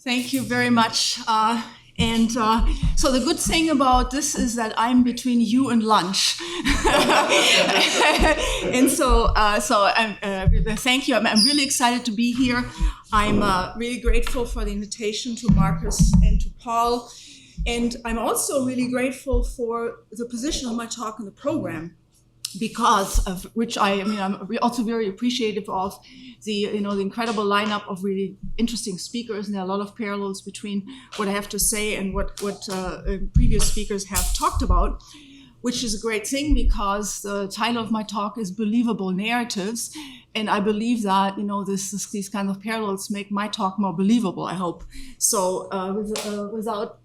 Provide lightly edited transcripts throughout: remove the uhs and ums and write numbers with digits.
Thank you very much. So the good thing about this is that I'm between you and lunch. And thank you. I'm really excited to be here. I'm really grateful for the invitation to Marcus and to Paul. And I'm also really grateful for the position of my talk in the program, because of which I'm also very appreciative of the incredible lineup of really interesting speakers, and there are a lot of parallels between what I have to say and what previous speakers have talked about, which is a great thing because the title of my talk is Believable Narratives, and I believe that these kind of parallels make my talk more believable, I hope. So with that,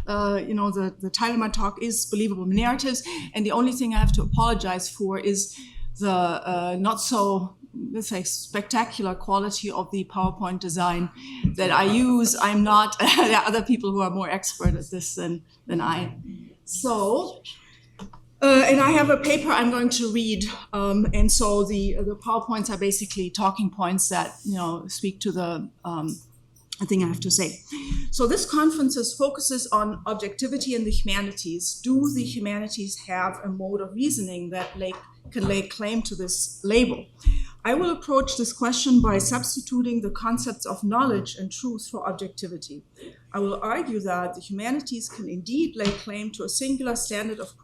the title of my talk is Believable Narratives, and the only thing I have to apologize for is the not so, let's say, spectacular quality of the PowerPoint design that I use. I'm not, there are other people who are more expert at this than I. So, and I have a paper I'm going to read, and so the PowerPoints are basically talking points that speak to the thing I have to say. So this conference focuses on objectivity in the humanities. Do the humanities have a mode of reasoning that can lay claim to this label? I will approach this question by substituting the concepts of knowledge and truth for objectivity. I will argue that the humanities can indeed lay claim to a singular standard of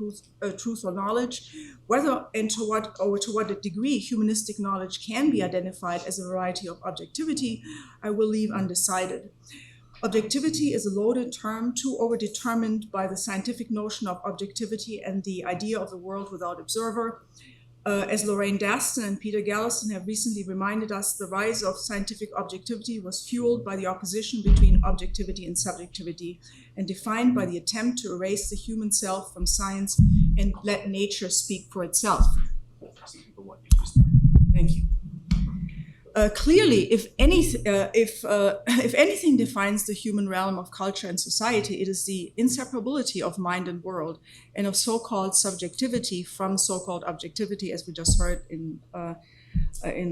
truth or knowledge. Whether and to what degree humanistic knowledge can be identified as a variety of objectivity, I will leave undecided. Objectivity is a loaded term, too overdetermined by the scientific notion of objectivity and the idea of the world without observer. As Lorraine Daston and Peter Gallison have recently reminded us, the rise of scientific objectivity was fueled by the opposition between objectivity and subjectivity, and defined by the attempt to erase the human self from science and let nature speak for itself. Thank you. Clearly, if anything defines the human realm of culture and society, it is the inseparability of mind and world, and of so-called subjectivity from so-called objectivity, as we just heard in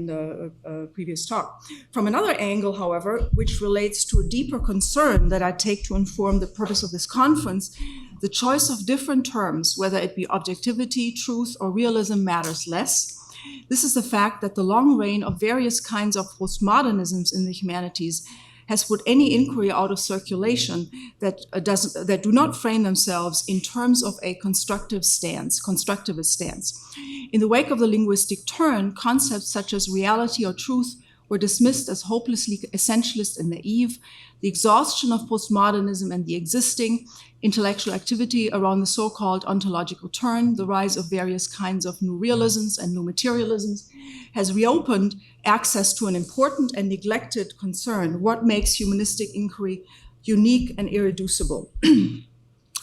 the previous talk. From another angle, however, which relates to a deeper concern that I take to inform the purpose of this conference, the choice of different terms, whether it be objectivity, truth, or realism, matters less. This is the fact that the long reign of various kinds of postmodernisms in the humanities has put any inquiry out of circulation that do not frame themselves in terms of a constructivist stance. In the wake of the linguistic turn, concepts such as reality or truth were dismissed as hopelessly essentialist and naive. The exhaustion of postmodernism and the existing intellectual activity around the so-called ontological turn, the rise of various kinds of new realisms and new materialisms, has reopened access to an important and neglected concern: what makes humanistic inquiry unique and irreducible?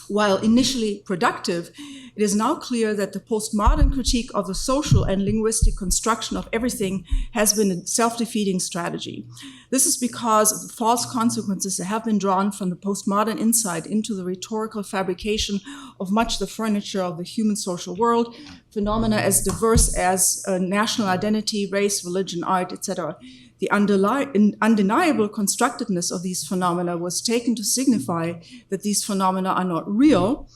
While initially productive, it is now clear that the postmodern critique of the social and linguistic construction of everything has been a self-defeating strategy. This is because of the false consequences that have been drawn from the postmodern insight into the rhetorical fabrication of much the furniture of the human social world, phenomena as diverse as national identity, race, religion, art, etc. The undeniable constructedness of these phenomena was taken to signify that these phenomena are not real.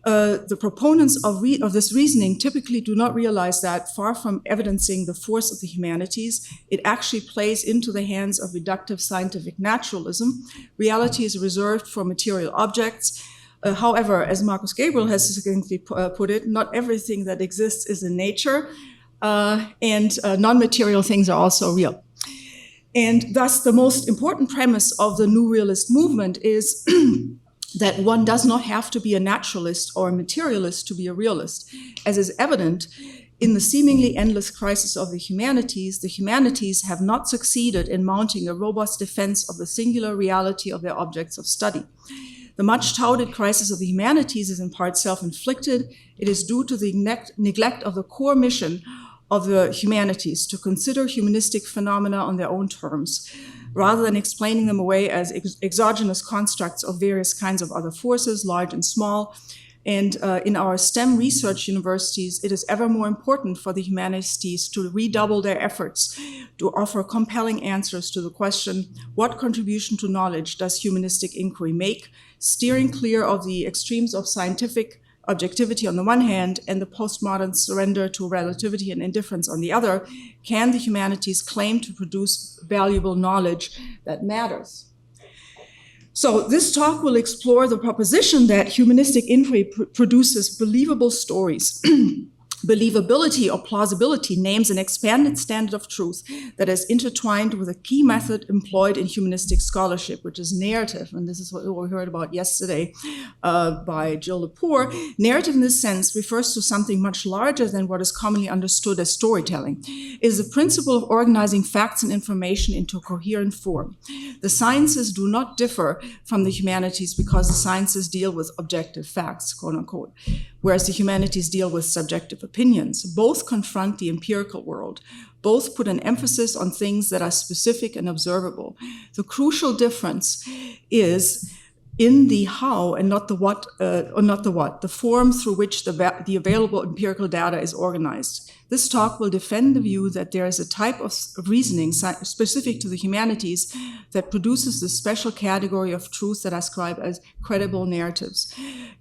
The proponents of this reasoning typically do not realize that, far from evidencing the force of the humanities, it actually plays into the hands of reductive scientific naturalism. Reality is reserved for material objects. However, as Marcus Gabriel has succinctly put it, not everything that exists is in nature, and non-material things are also real. And thus, the most important premise of the New Realist movement is that one does not have to be a naturalist or a materialist to be a realist. As is evident in the seemingly endless crisis of the humanities have not succeeded in mounting a robust defense of the singular reality of their objects of study. The much touted crisis of the humanities is in part self-inflicted. It is due to the neglect of the core mission of the humanities to consider humanistic phenomena on their own terms, rather than explaining them away as exogenous constructs of various kinds of other forces, large and small, And in our STEM research universities, it is ever more important for the humanities to redouble their efforts to offer compelling answers to the question, what contribution to knowledge does humanistic inquiry make, steering clear of the extremes of scientific objectivity on the one hand and the postmodern surrender to relativity and indifference on the other? Can the humanities claim to produce valuable knowledge that matters? So this talk will explore the proposition that humanistic inquiry produces believable stories. Believability or plausibility names an expanded standard of truth that is intertwined with a key method employed in humanistic scholarship, which is narrative. And this is what we heard about yesterday by Jill Lepore. Narrative in this sense refers to something much larger than what is commonly understood as storytelling. It is the principle of organizing facts and information into a coherent form. The sciences do not differ from the humanities because the sciences deal with objective facts, quote unquote, whereas the humanities deal with subjective opinions. Both confront the empirical world. Both put an emphasis on things that are specific and observable. The crucial difference is in the how and not the what, the form through which the available empirical data is organized. This talk will defend the view that there is a type of reasoning specific to the humanities that produces this special category of truth that I describe as credible narratives.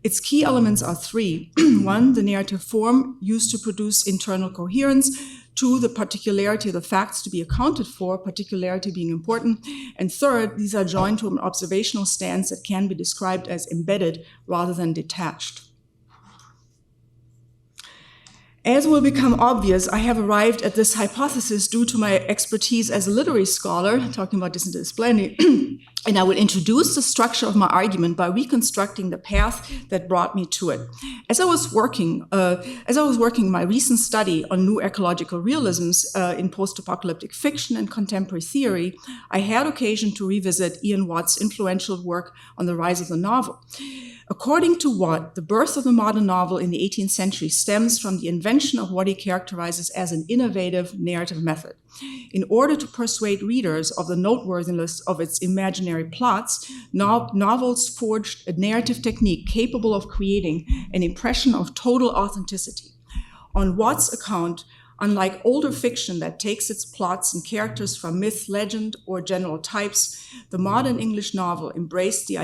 Its key elements are three. One, the narrative form used to produce internal coherence. Two, the particularity of the facts to be accounted for, particularity being important. And third, these are joined to an observational stance that can be described as embedded rather than detached. As will become obvious, I have arrived at this hypothesis due to my expertise as a literary scholar, talking about this in plenty, and I will introduce the structure of my argument by reconstructing the path that brought me to it. As I was working my recent study on new ecological realisms in post-apocalyptic fiction and contemporary theory, I had occasion to revisit Ian Watt's influential work on the rise of the novel. According to Watt, the birth of the modern novel in the 18th century stems from the invention of what he characterizes as an innovative narrative method. In order to persuade readers of the noteworthiness of its imaginary plots, novels forged a narrative technique capable of creating an impression of total authenticity. On Watt's account, unlike older fiction that takes its plots and characters from myth, legend, or general types, the modern English novel embraced the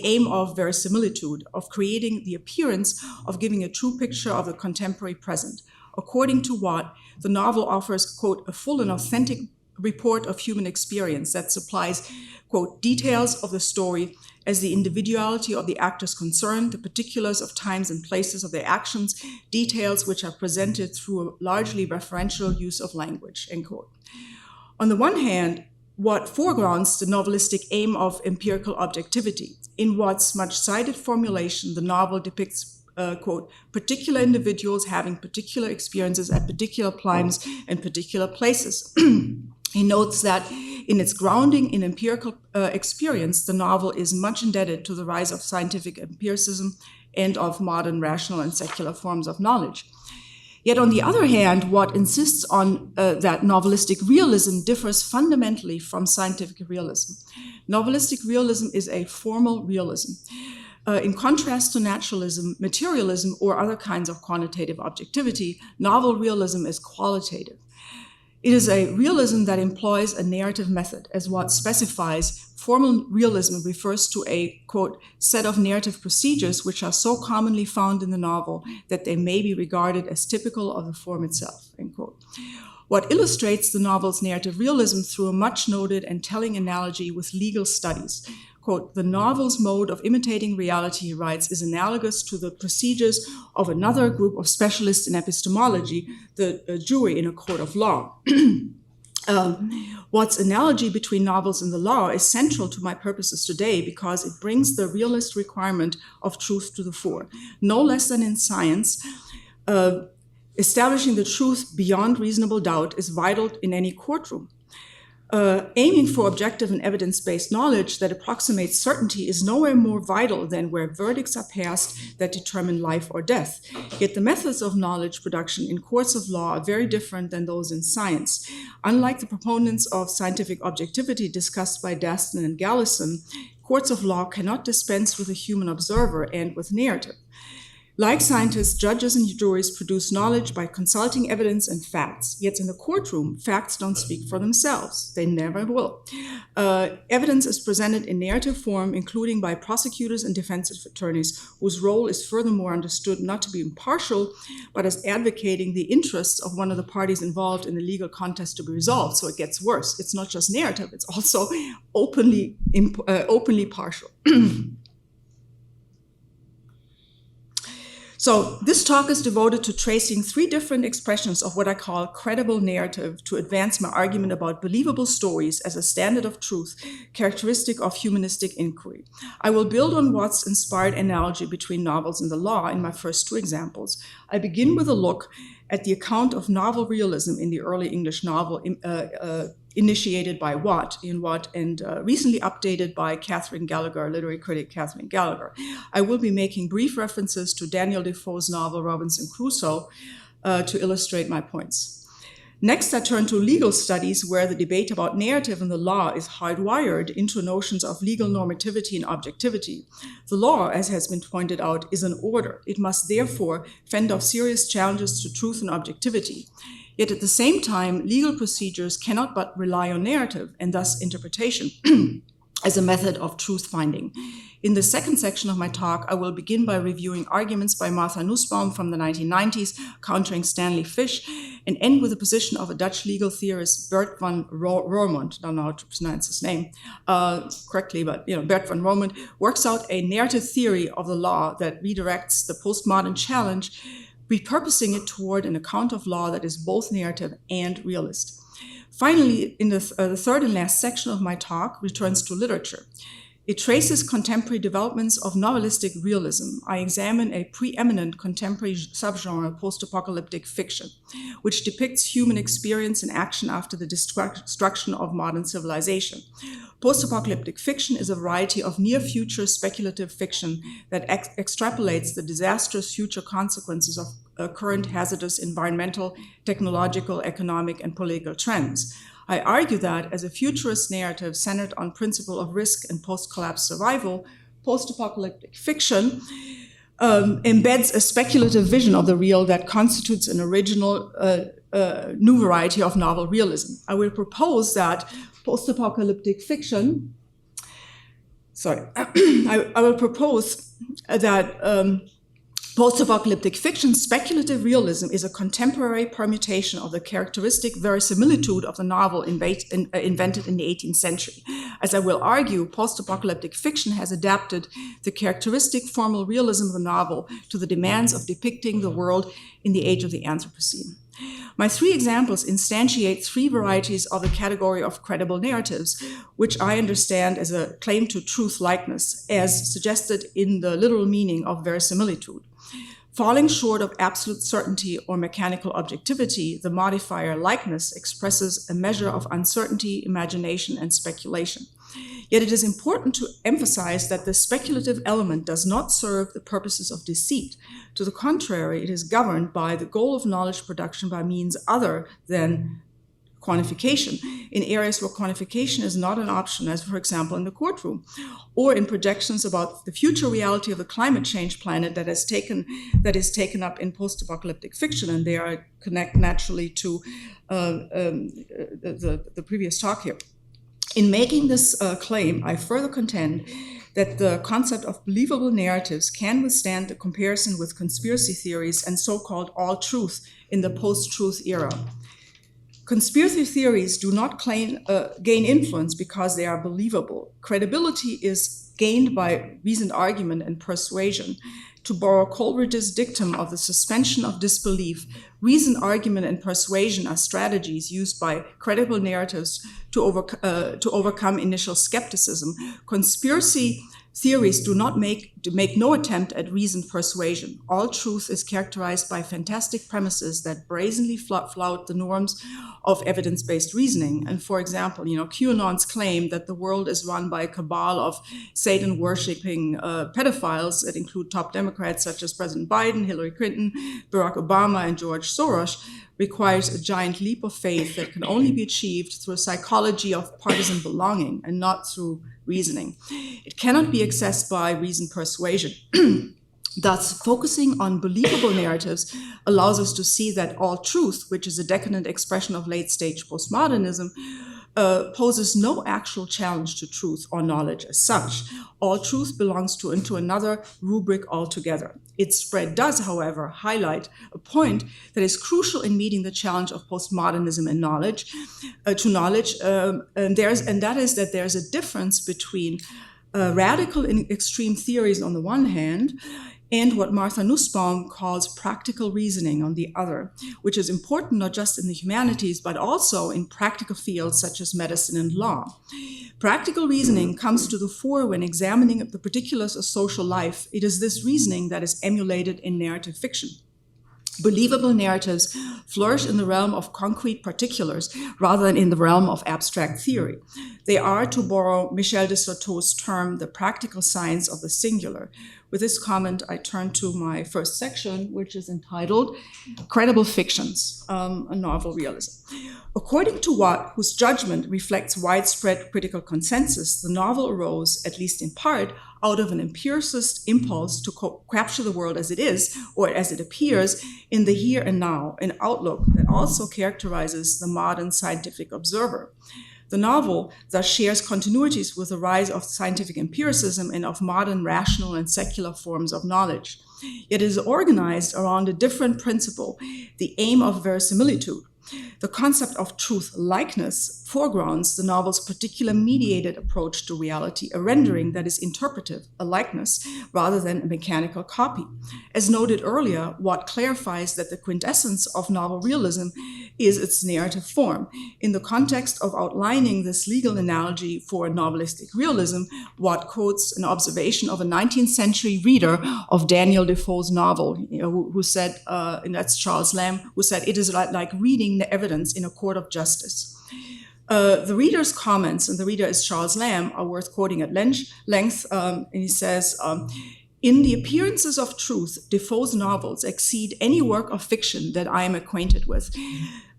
aim of verisimilitude, of creating the appearance of giving a true picture of the contemporary present. According to Watt, the novel offers, quote, a full and authentic report of human experience that supplies, quote, details of the story as the individuality of the actors concerned, the particulars of times and places of their actions, details which are presented through a largely referential use of language, end quote. On the one hand, Watt foregrounds the novelistic aim of empirical objectivity. In Watt's much-cited formulation, the novel depicts, quote, particular individuals having particular experiences at particular times and particular places. He notes that in its grounding in empirical experience, the novel is much indebted to the rise of scientific empiricism and of modern rational and secular forms of knowledge. Yet on the other hand, Watt insists on that novelistic realism differs fundamentally from scientific realism. Novelistic realism is a formal realism. In contrast to naturalism, materialism, or other kinds of quantitative objectivity, novel realism is qualitative. It is a realism that employs a narrative method. As Watt specifies, formal realism refers to a, quote, set of narrative procedures which are so commonly found in the novel that they may be regarded as typical of the form itself, end quote. Watt illustrates the novel's narrative realism through a much-noted and telling analogy with legal studies. Quote, the novel's mode of imitating reality, he writes, is analogous to the procedures of another group of specialists in epistemology, the jury in a court of law. Watt's analogy between novels and the law is central to my purposes today because it brings the realist requirement of truth to the fore. No less than in science, establishing the truth beyond reasonable doubt is vital in any courtroom. Aiming for objective and evidence-based knowledge that approximates certainty is nowhere more vital than where verdicts are passed that determine life or death. Yet the methods of knowledge production in courts of law are very different than those in science. Unlike the proponents of scientific objectivity discussed by Daston and Gallison, courts of law cannot dispense with a human observer and with narrative. Like scientists, judges and juries produce knowledge by consulting evidence and facts. Yet in the courtroom, facts don't speak for themselves. They never will. Evidence is presented in narrative form, including by prosecutors and defense attorneys, whose role is furthermore understood not to be impartial, but as advocating the interests of one of the parties involved in the legal contest to be resolved. So it gets worse. It's not just narrative, it's also openly partial. So this talk is devoted to tracing three different expressions of what I call credible narrative to advance my argument about believable stories as a standard of truth, characteristic of humanistic inquiry. I will build on Watts' inspired analogy between novels and the law in my first two examples. I begin with a look at the account of novel realism in the early English novel initiated by Ian Watt, and recently updated by Catherine Gallagher, literary critic Catherine Gallagher. I will be making brief references to Daniel Defoe's novel Robinson Crusoe to illustrate my points. Next, I turn to legal studies, where the debate about narrative and the law is hardwired into notions of legal normativity and objectivity. The law, as has been pointed out, is an order. It must therefore fend off serious challenges to truth and objectivity. Yet at the same time, legal procedures cannot but rely on narrative and thus interpretation as a method of truth-finding. In the second section of my talk, I will begin by reviewing arguments by Martha Nussbaum from the 1990s, countering Stanley Fish, and end with the position of a Dutch legal theorist, Bert van Roermond. I don't know how to pronounce his name correctly, but Bert van Roermond works out a narrative theory of the law that redirects the postmodern challenge, repurposing it toward an account of law that is both narrative and realist. Finally, in the third and last section of my talk, returns to literature. It traces contemporary developments of novelistic realism. I examine a preeminent contemporary subgenre, post-apocalyptic fiction, which depicts human experience and action after the destruction of modern civilization. Post-apocalyptic fiction is a variety of near-future speculative fiction that extrapolates the disastrous future consequences of current hazardous environmental, technological, economic, and political trends. I argue that as a futurist narrative centered on principle of risk and post-collapse survival, post-apocalyptic fiction embeds a speculative vision of the real that constitutes an original new variety of novel realism. I will propose that post-apocalyptic fiction, I will propose that post-apocalyptic fiction, speculative realism, is a contemporary permutation of the characteristic verisimilitude of the novel invented in the 18th century. As I will argue, post-apocalyptic fiction has adapted the characteristic formal realism of the novel to the demands of depicting the world in the age of the Anthropocene. My three examples instantiate three varieties of the category of credible narratives, which I understand as a claim to truth likeness, as suggested in the literal meaning of verisimilitude. Falling short of absolute certainty or mechanical objectivity, the modifier likeness expresses a measure of uncertainty, imagination, and speculation. Yet it is important to emphasize that the speculative element does not serve the purposes of deceit. To the contrary, it is governed by the goal of knowledge production by means other than quantification, in areas where quantification is not an option, as for example in the courtroom, or in projections about the future reality of the climate change planet that is taken up in post-apocalyptic fiction, and they connect naturally to the previous talk here. In making this claim, I further contend that the concept of believable narratives can withstand the comparison with conspiracy theories and so-called all-truth in the post-truth era. Conspiracy theories do not gain influence because they are believable. Credibility is gained by reasoned argument and persuasion. To borrow Coleridge's dictum of the suspension of disbelief, reason, argument, and persuasion are strategies used by credible narratives to overcome initial skepticism. Conspiracy theories do not make no attempt at reasoned persuasion. All truth is characterized by fantastic premises that brazenly flout the norms of evidence-based reasoning. And for example, QAnon's claim that the world is run by a cabal of Satan-worshipping pedophiles that include top Democrats such as President Biden, Hillary Clinton, Barack Obama, and George Soros requires a giant leap of faith that can only be achieved through a psychology of partisan belonging and not through reasoning. It cannot be accessed by reasoned persuasion. Thus, focusing on believable narratives allows us to see that all truth, which is a decadent expression of late-stage postmodernism, poses no actual challenge to truth or knowledge as such. All truth belongs into another rubric altogether. Its spread does, however, highlight a point that is crucial in meeting the challenge of postmodernism and knowledge, and that is that there's a difference between radical and extreme theories on the one hand, and what Martha Nussbaum calls practical reasoning on the other, which is important not just in the humanities, but also in practical fields such as medicine and law. Practical reasoning comes to the fore when examining the particulars of social life. It is this reasoning that is emulated in narrative fiction. Believable narratives flourish in the realm of concrete particulars rather than in the realm of abstract theory. They are, to borrow Michel de Certeau's term, the practical science of the singular. With this comment, I turn to my first section, which is entitled Credible Fictions, a Novel Realism. According to Watt, whose judgment reflects widespread critical consensus, the novel arose, at least in part, out of an empiricist impulse to capture the world as it is, or as it appears, in the here and now, an outlook that also characterizes the modern scientific observer. The novel thus shares continuities with the rise of scientific empiricism and of modern rational and secular forms of knowledge. Yet it is organized around a different principle, the aim of verisimilitude. The concept of truth-likeness foregrounds the novel's particular mediated approach to reality, a rendering that is interpretive, a likeness, rather than a mechanical copy. As noted earlier, Watt clarifies that the quintessence of novel realism is its narrative form. In the context of outlining this legal analogy for novelistic realism, Watt quotes an observation of a 19th century reader of Daniel Defoe's novel, who said, and that's Charles Lamb, who said, "It is like reading the evidence in a court of justice." The reader's comments, and the reader is Charles Lamb, are worth quoting at length. And he says, "In the appearances of truth, Defoe's novels exceed any work of fiction that I am acquainted with.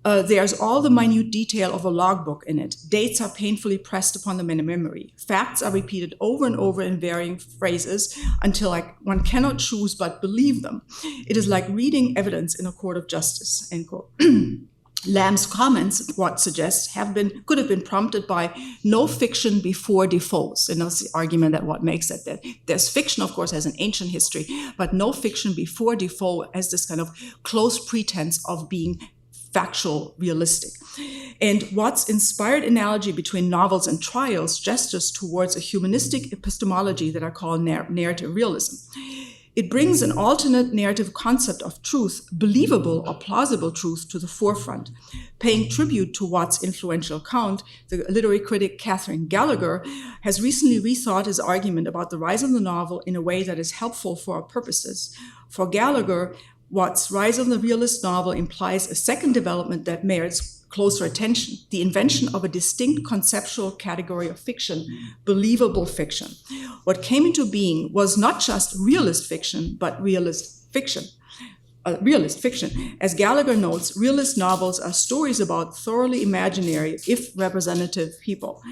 There's all the minute detail of a logbook in it. Dates are painfully pressed upon the memory. Facts are repeated over and over in varying phrases until one cannot choose but believe them. It is like reading evidence in a court of justice," end quote. Lamb's comments, Watt suggests, could have been prompted by no fiction before Defoe's. And that's the argument that Watt makes, that there's fiction, of course, has an ancient history, but no fiction before Defoe has this kind of close pretense of being factual, realistic. And Watt's inspired analogy between novels and trials gestures towards a humanistic epistemology that I call narrative realism. It brings an alternate narrative concept of truth, believable or plausible truth, to the forefront. Paying tribute to Watt's influential account, the literary critic Catherine Gallagher has recently rethought his argument about the rise of the novel in a way that is helpful for our purposes. For Gallagher, Watt's rise of the realist novel implies a second development that merits closer attention, the invention of a distinct conceptual category of fiction, believable fiction. What came into being was not just realist fiction, but realist fiction. As Gallagher notes, realist novels are stories about thoroughly imaginary, if representative, people.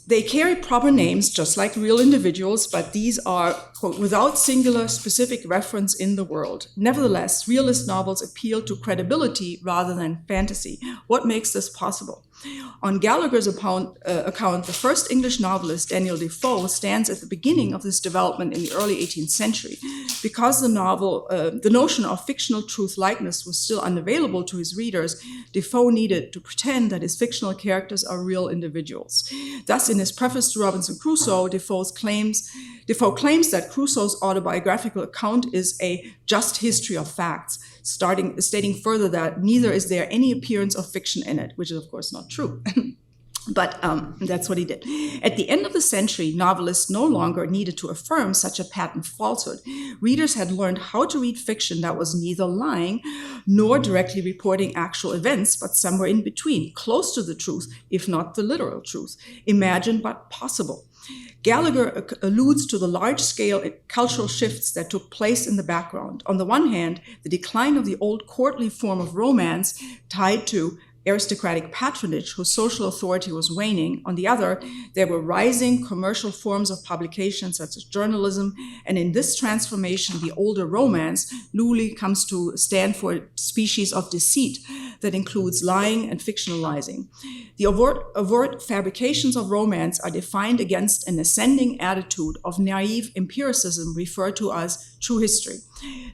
They carry proper names, just like real individuals, but these are, quote, without singular specific reference in the world. Nevertheless, realist novels appeal to credibility rather than fantasy. What makes this possible? On Gallagher's account, the first English novelist, Daniel Defoe, stands at the beginning of this development in the early 18th century. Because the notion of fictional truth-likeness was still unavailable to his readers, Defoe needed to pretend that his fictional characters are real individuals. Thus, in his preface to Robinson Crusoe, Defoe claims that Crusoe's autobiographical account is a just history of facts, stating further that neither is there any appearance of fiction in it, which is, of course, not true. But that's what he did. At the end of the century, novelists no longer needed to affirm such a patent falsehood. Readers had learned how to read fiction that was neither lying nor directly reporting actual events, but somewhere in between, close to the truth, if not the literal truth, imagined but possible. Gallagher alludes to the large-scale cultural shifts that took place in the background. On the one hand, the decline of the old courtly form of romance tied to aristocratic patronage whose social authority was waning. On the other, there were rising commercial forms of publication such as journalism, and in this transformation, the older romance newly comes to stand for a species of deceit that includes lying and fictionalizing. The overt fabrications of romance are defined against an ascending attitude of naive empiricism referred to as true history.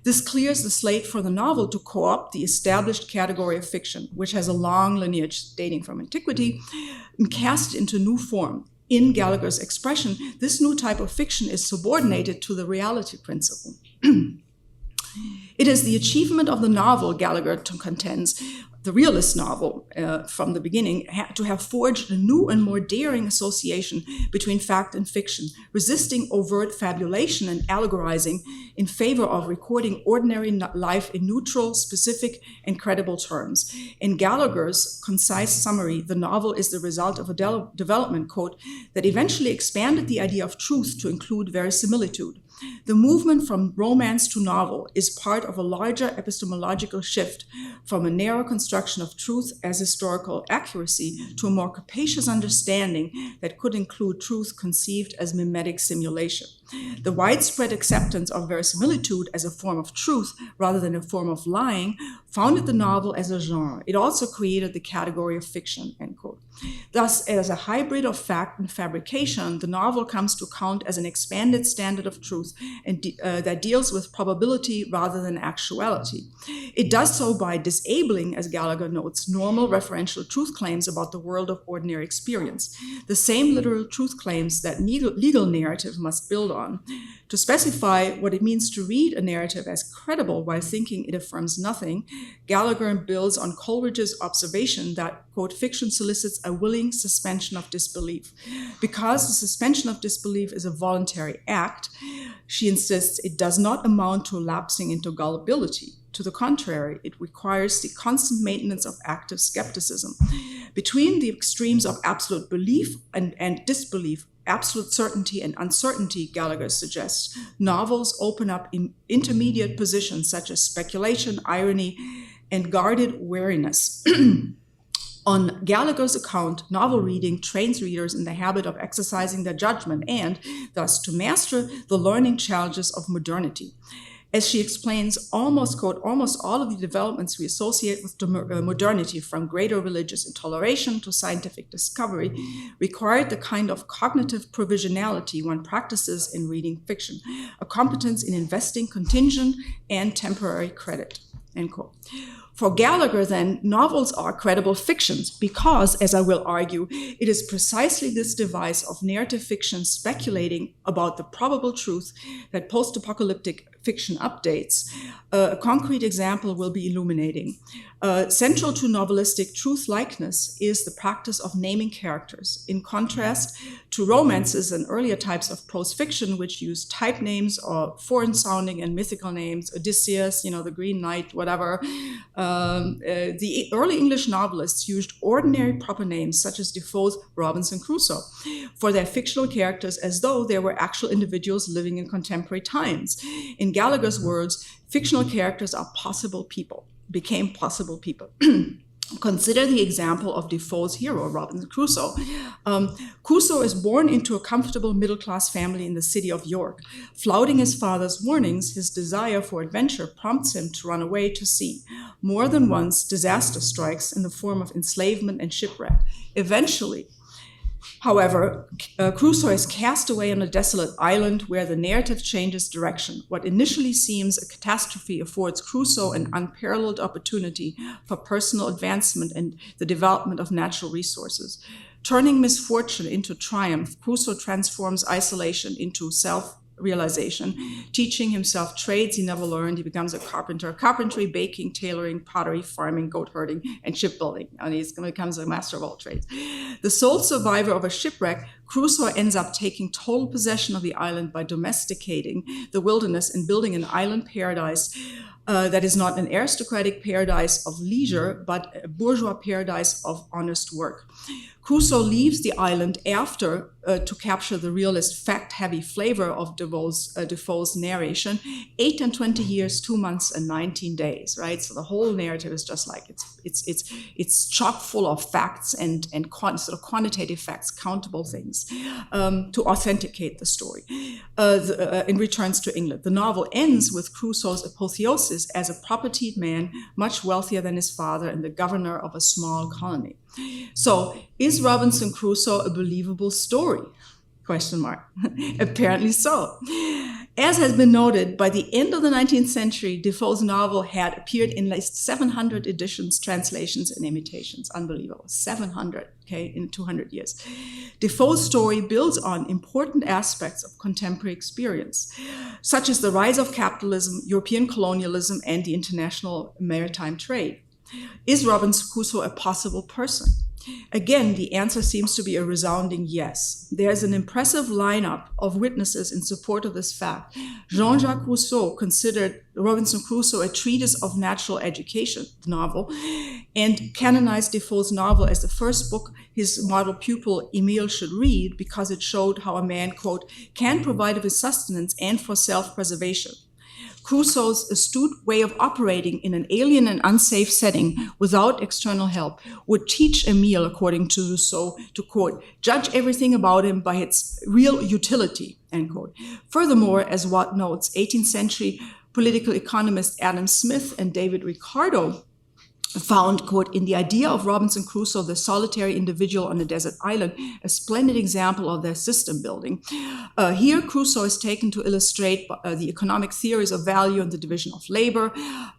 This clears the slate for the novel to co-opt the established category of fiction, which has a long lineage dating from antiquity, and cast it into new form. In Gallagher's expression, this new type of fiction is subordinated to the reality principle. It is the achievement of the novel, Gallagher contends, the realist novel from the beginning, to have forged a new and more daring association between fact and fiction, resisting overt fabulation and allegorizing in favor of recording ordinary life in neutral, specific, and credible terms. In Gallagher's concise summary, the novel is the result of a development, quote, that eventually expanded the idea of truth to include verisimilitude. The movement from romance to novel is part of a larger epistemological shift from a narrow construction of truth as historical accuracy to a more capacious understanding that could include truth conceived as mimetic simulation. The widespread acceptance of verisimilitude as a form of truth rather than a form of lying founded the novel as a genre. It also created the category of fiction, end quote. Thus, as a hybrid of fact and fabrication, the novel comes to count as an expanded standard of truth and that deals with probability rather than actuality. It does so by disabling, as Gallagher notes, normal referential truth claims about the world of ordinary experience, the same literal truth claims that legal narrative must build on. To specify what it means to read a narrative as credible while thinking it affirms nothing, Gallagher builds on Coleridge's observation that, quote, fiction solicits a willing suspension of disbelief. Because the suspension of disbelief is a voluntary act, she insists it does not amount to lapsing into gullibility. To the contrary, it requires the constant maintenance of active skepticism. Between the extremes of absolute belief and disbelief, absolute certainty and uncertainty, Gallagher suggests, novels open up intermediate positions such as speculation, irony, and guarded wariness. On Gallagher's account, novel reading trains readers in the habit of exercising their judgment and, thus, to master the learning challenges of modernity. As she explains, almost all of the developments we associate with modernity, from greater religious intoleration to scientific discovery, required the kind of cognitive provisionality one practices in reading fiction, a competence in investing contingent and temporary credit, end quote. For Gallagher, then, novels are credible fictions because, as I will argue, it is precisely this device of narrative fiction speculating about the probable truth that post-apocalyptic fiction updates. A concrete example will be illuminating. Central to novelistic truth-likeness is the practice of naming characters, in contrast to romances and earlier types of prose fiction, which use type names or foreign-sounding and mythical names, Odysseus, the Green Knight, whatever. The early English novelists used ordinary proper names, such as Defoe's Robinson Crusoe, for their fictional characters as though they were actual individuals living in contemporary times. In Gallagher's words, fictional characters are became possible people. Consider the example of Defoe's hero, Robinson Crusoe. Crusoe is born into a comfortable middle-class family in the city of York. Flouting his father's warnings, his desire for adventure prompts him to run away to sea. More than once, disaster strikes in the form of enslavement and shipwreck. Eventually, however, Crusoe is cast away on a desolate island where the narrative changes direction. What initially seems a catastrophe affords Crusoe an unparalleled opportunity for personal advancement and the development of natural resources. Turning misfortune into triumph, Crusoe transforms isolation into self-realization, teaching himself trades he never learned. He becomes a carpenter, carpentry, baking, tailoring, pottery, farming, goat herding, and shipbuilding. And he becomes a master of all trades. The sole survivor of a shipwreck, Crusoe ends up taking total possession of the island by domesticating the wilderness and building an island paradise that is not an aristocratic paradise of leisure, but a bourgeois paradise of honest work. Crusoe leaves the island after, to capture the realist fact-heavy flavor of Defoe's narration, 8 and 20 years, 2 months, and 19 days, right? So the whole narrative is just like, it's chock full of facts and sort of quantitative facts, countable things, to authenticate the story. And returns to England. The novel ends with Crusoe's apotheosis as a propertied man, much wealthier than his father and the governor of a small colony. So, is Robinson Crusoe a believable story? Question mark. Apparently so. As has been noted, by the end of the 19th century, Defoe's novel had appeared in at least 700 editions, translations, and imitations. Unbelievable. 700, okay, in 200 years. Defoe's story builds on important aspects of contemporary experience, such as the rise of capitalism, European colonialism, and the international maritime trade. Is Robinson Crusoe a possible person? Again, the answer seems to be a resounding yes. There's an impressive lineup of witnesses in support of this fact. Jean-Jacques Rousseau considered Robinson Crusoe a treatise of natural education, the novel, and canonized Defoe's novel as the first book his model pupil Emile should read because it showed how a man, quote, can provide for his sustenance and for self-preservation. Crusoe's astute way of operating in an alien and unsafe setting without external help would teach Emile, according to Rousseau, to, quote, judge everything about him by its real utility, end quote. Furthermore, as Watt notes, 18th century political economist Adam Smith and David Ricardo found, quote, in the idea of Robinson Crusoe, the solitary individual on a desert island, a splendid example of their system building. Here, Crusoe is taken to illustrate the economic theories of value and the division of labor,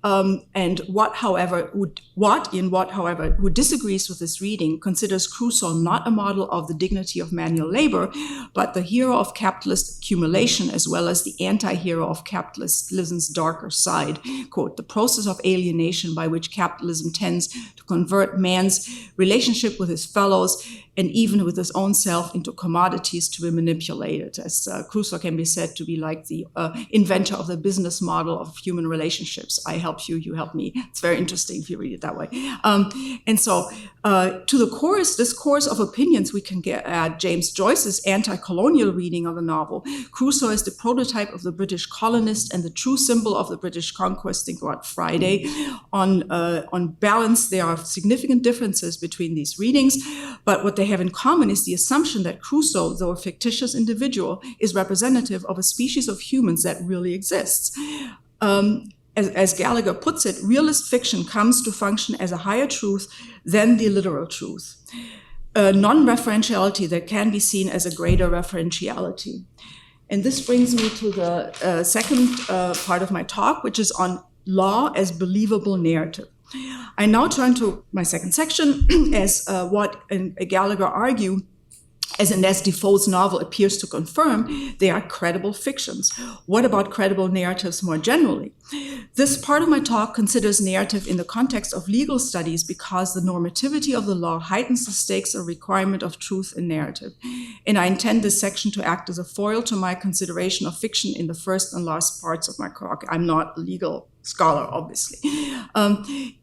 and Watt, however, who disagrees with this reading, considers Crusoe not a model of the dignity of manual labor, but the hero of capitalist accumulation, as well as the anti-hero of capitalism's darker side, quote, the process of alienation by which capitalism tends to convert man's relationship with his fellows and even with his own self into commodities to be manipulated. As Crusoe can be said to be like the inventor of the business model of human relationships. I help you, you help me. It's very interesting if you read it that way. And so to this chorus of opinions, we can get at James Joyce's anti-colonial reading of the novel. Crusoe is the prototype of the British colonist and the true symbol of the British conquest. Think about Friday. On balance, there are significant differences between these readings, but what they have in common is the assumption that Crusoe, though a fictitious individual, is representative of a species of humans that really exists. As Gallagher puts it, realist fiction comes to function as a higher truth than the literal truth, a non-referentiality that can be seen as a greater referentiality. And this brings me to the second part of my talk, which is on law as believable narrative. I now turn to my second section as what Gallagher argued, as Defoe's novel appears to confirm, they are credible fictions. What about credible narratives more generally? This part of my talk considers narrative in the context of legal studies because the normativity of the law heightens the stakes of requirement of truth in narrative. And I intend this section to act as a foil to my consideration of fiction in the first and last parts of my talk. I'm not a legal scholar, obviously.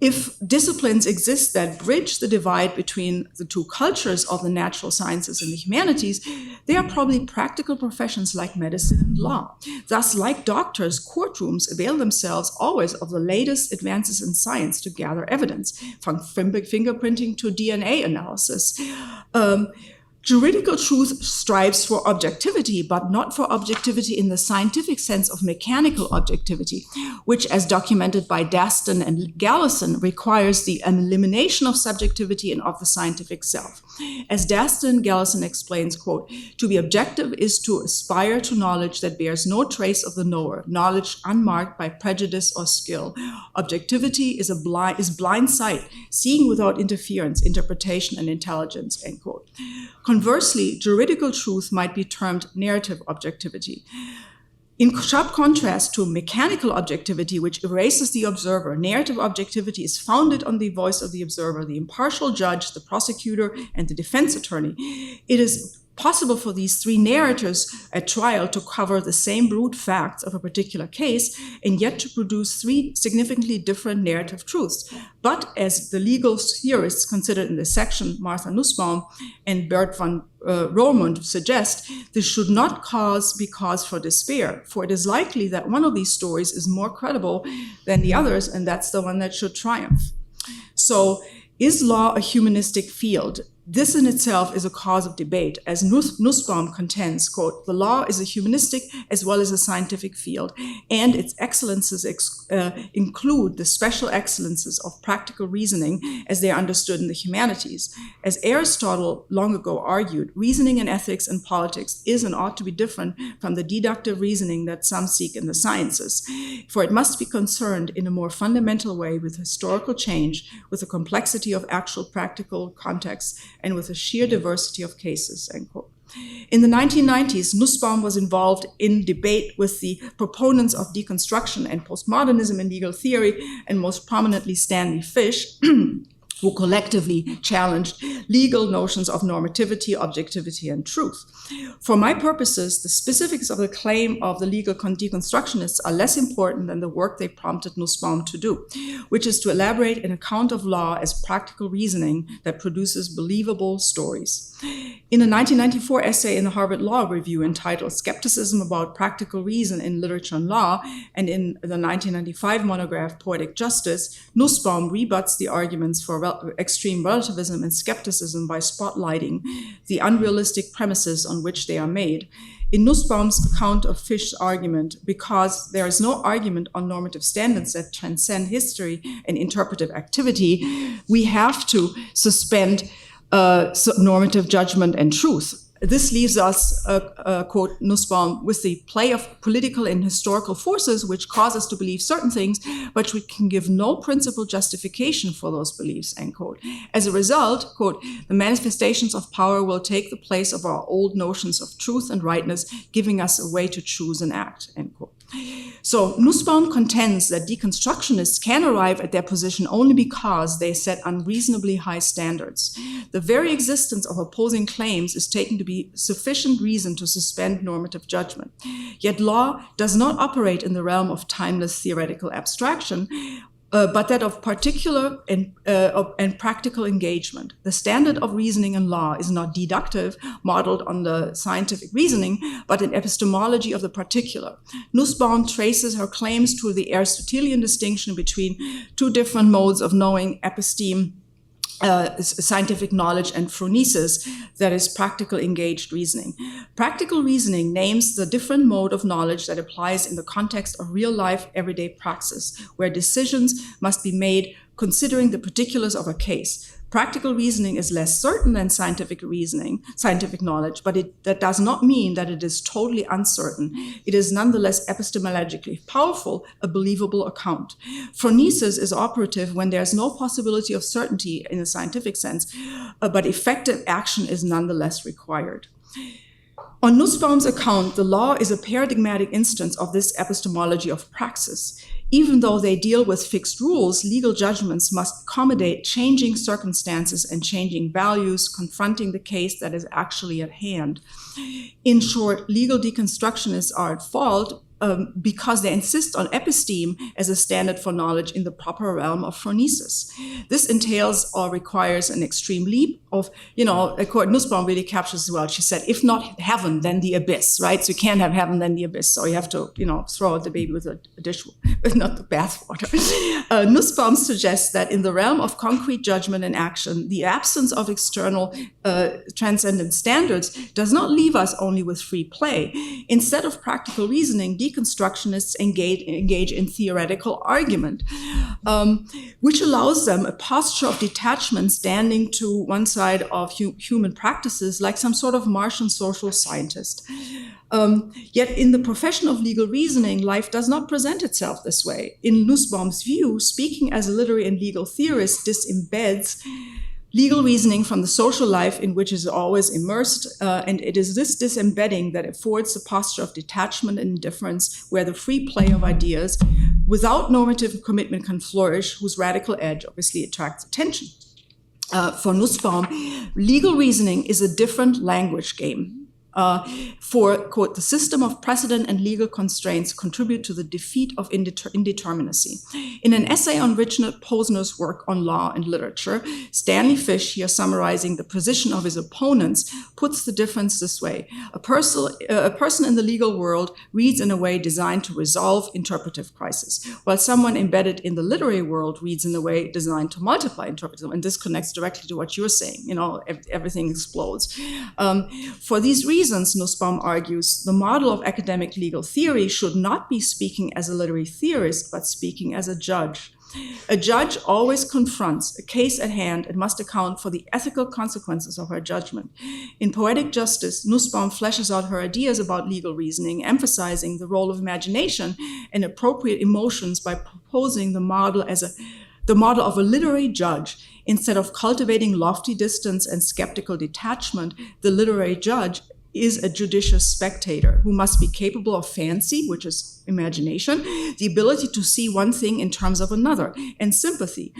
If disciplines exist that bridge the divide between the two cultures of the natural sciences and the humanities, they are probably practical professions like medicine and law. Thus, like doctors, courtrooms avail themselves always of the latest advances in science to gather evidence, from fingerprinting to DNA analysis. Juridical truth strives for objectivity, but not for objectivity in the scientific sense of mechanical objectivity, which, as documented by Daston and Gallison, requires the elimination of subjectivity and of the scientific self. As Daston and Gallison explains, quote, to be objective is to aspire to knowledge that bears no trace of the knower, knowledge unmarked by prejudice or skill. Objectivity is blind sight, seeing without interference, interpretation, and intelligence, end quote. Conversely, juridical truth might be termed narrative objectivity. In sharp contrast to mechanical objectivity, which erases the observer, narrative objectivity is founded on the voice of the observer, the impartial judge, the prosecutor, and the defense attorney. It is possible for these three narrators at trial to cover the same brute facts of a particular case and yet to produce three significantly different narrative truths. But as the legal theorists considered in this section, Martha Nussbaum and Bert van Roermond suggest, this should not be cause for despair, for it is likely that one of these stories is more credible than the others, and that's the one that should triumph. So, is law a humanistic field? This in itself is a cause of debate. As Nussbaum contends, quote, the law is a humanistic as well as a scientific field, and its excellences include the special excellences of practical reasoning as they are understood in the humanities. As Aristotle long ago argued, reasoning in ethics and politics is and ought to be different from the deductive reasoning that some seek in the sciences, for it must be concerned in a more fundamental way with historical change, with the complexity of actual practical contexts, and with a sheer diversity of cases, end quote. In the 1990s, Nussbaum was involved in debate with the proponents of deconstruction and postmodernism in legal theory, and most prominently Stanley Fish, who collectively challenged legal notions of normativity, objectivity, and truth. For my purposes, the specifics of the claim of the legal deconstructionists are less important than the work they prompted Nussbaum to do, which is to elaborate an account of law as practical reasoning that produces believable stories. In a 1994 essay in the Harvard Law Review entitled Skepticism About Practical Reason in Literature and Law, and in the 1995 monograph Poetic Justice, Nussbaum rebuts the arguments for extreme relativism and skepticism by spotlighting the unrealistic premises on which they are made. In Nussbaum's account of Fisch's argument, because there is no argument on normative standards that transcend history and interpretive activity, we have to suspend normative judgment and truth. This leaves us, quote Nussbaum, with the play of political and historical forces which cause us to believe certain things, but we can give no principled justification for those beliefs, end quote. As a result, quote, the manifestations of power will take the place of our old notions of truth and rightness, giving us a way to choose and act, end quote. So Nussbaum contends that deconstructionists can arrive at their position only because they set unreasonably high standards. The very existence of opposing claims is taken to be sufficient reason to suspend normative judgment. Yet law does not operate in the realm of timeless theoretical abstraction, but that of particular and practical engagement. The standard of reasoning in law is not deductive, modeled on the scientific reasoning, but an epistemology of the particular. Nussbaum traces her claims to the Aristotelian distinction between two different modes of knowing, episteme, scientific knowledge, and phronesis, that is practical engaged reasoning. Practical reasoning names the different mode of knowledge that applies in the context of real life everyday praxis, where decisions must be made considering the particulars of a case. Practical reasoning is less certain than scientific knowledge, but that does not mean that it is totally uncertain. It is nonetheless epistemologically powerful, a believable account. Phronesis is operative when there's no possibility of certainty in a scientific sense, but effective action is nonetheless required. On Nussbaum's account, the law is a paradigmatic instance of this epistemology of praxis. Even though they deal with fixed rules, legal judgments must accommodate changing circumstances and changing values, confronting the case that is actually at hand. In short, legal deconstructionists are at fault because they insist on episteme as a standard for knowledge in the proper realm of phronesis. This entails or requires an extreme leap of, Nussbaum really captures as well. She said, if not heaven, then the abyss, right? So you can't have heaven, then the abyss. So you have to, throw out the baby with the dish, but not the bathwater. Nussbaum suggests that in the realm of concrete judgment and action, the absence of external transcendent standards does not leave us only with free play. Instead of practical reasoning, deconstructionists engage in theoretical argument, which allows them a posture of detachment standing to one side of human practices like some sort of Martian social scientist. Yet in the profession of legal reasoning, life does not present itself this way. In Nussbaum's view, speaking as a literary and legal theorist disembeds legal reasoning from the social life in which it is always immersed, and it is this disembedding that affords a posture of detachment and indifference where the free play of ideas without normative commitment can flourish, whose radical edge obviously attracts attention. For Nussbaum, legal reasoning is a different language game. For, quote, the system of precedent and legal constraints contribute to the defeat of indeterminacy. In an essay on Richard Posner's work on law and literature, Stanley Fish, here summarizing the position of his opponents, puts the difference this way. A person in the legal world reads in a way designed to resolve interpretive crisis, while someone embedded in the literary world reads in a way designed to multiply interpretive. And this connects directly to what you're saying. You know, everything explodes. For these reasons, Nussbaum argues, the model of academic legal theory should not be speaking as a literary theorist, but speaking as a judge. A judge always confronts a case at hand and must account for the ethical consequences of her judgment. In Poetic Justice, Nussbaum fleshes out her ideas about legal reasoning, emphasizing the role of imagination and appropriate emotions by proposing the model of a literary judge. Instead of cultivating lofty distance and skeptical detachment, the literary judge is a judicious spectator who must be capable of fancy, which is imagination, the ability to see one thing in terms of another, and sympathy.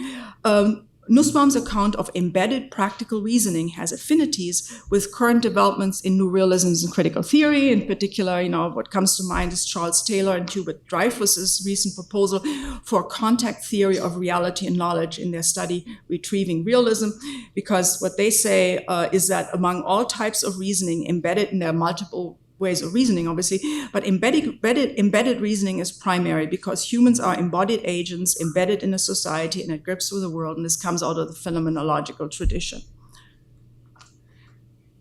Nussbaum's account of embedded practical reasoning has affinities with current developments in new realisms and critical theory. In particular, you know, what comes to mind is Charles Taylor and Hubert Dreyfus's recent proposal for a contact theory of reality and knowledge in their study, Retrieving Realism, because what they say is that among all types of reasoning embedded in their multiple ways of reasoning, obviously, but embedded reasoning is primary because humans are embodied agents embedded in a society and at grips with the world, and this comes out of the phenomenological tradition.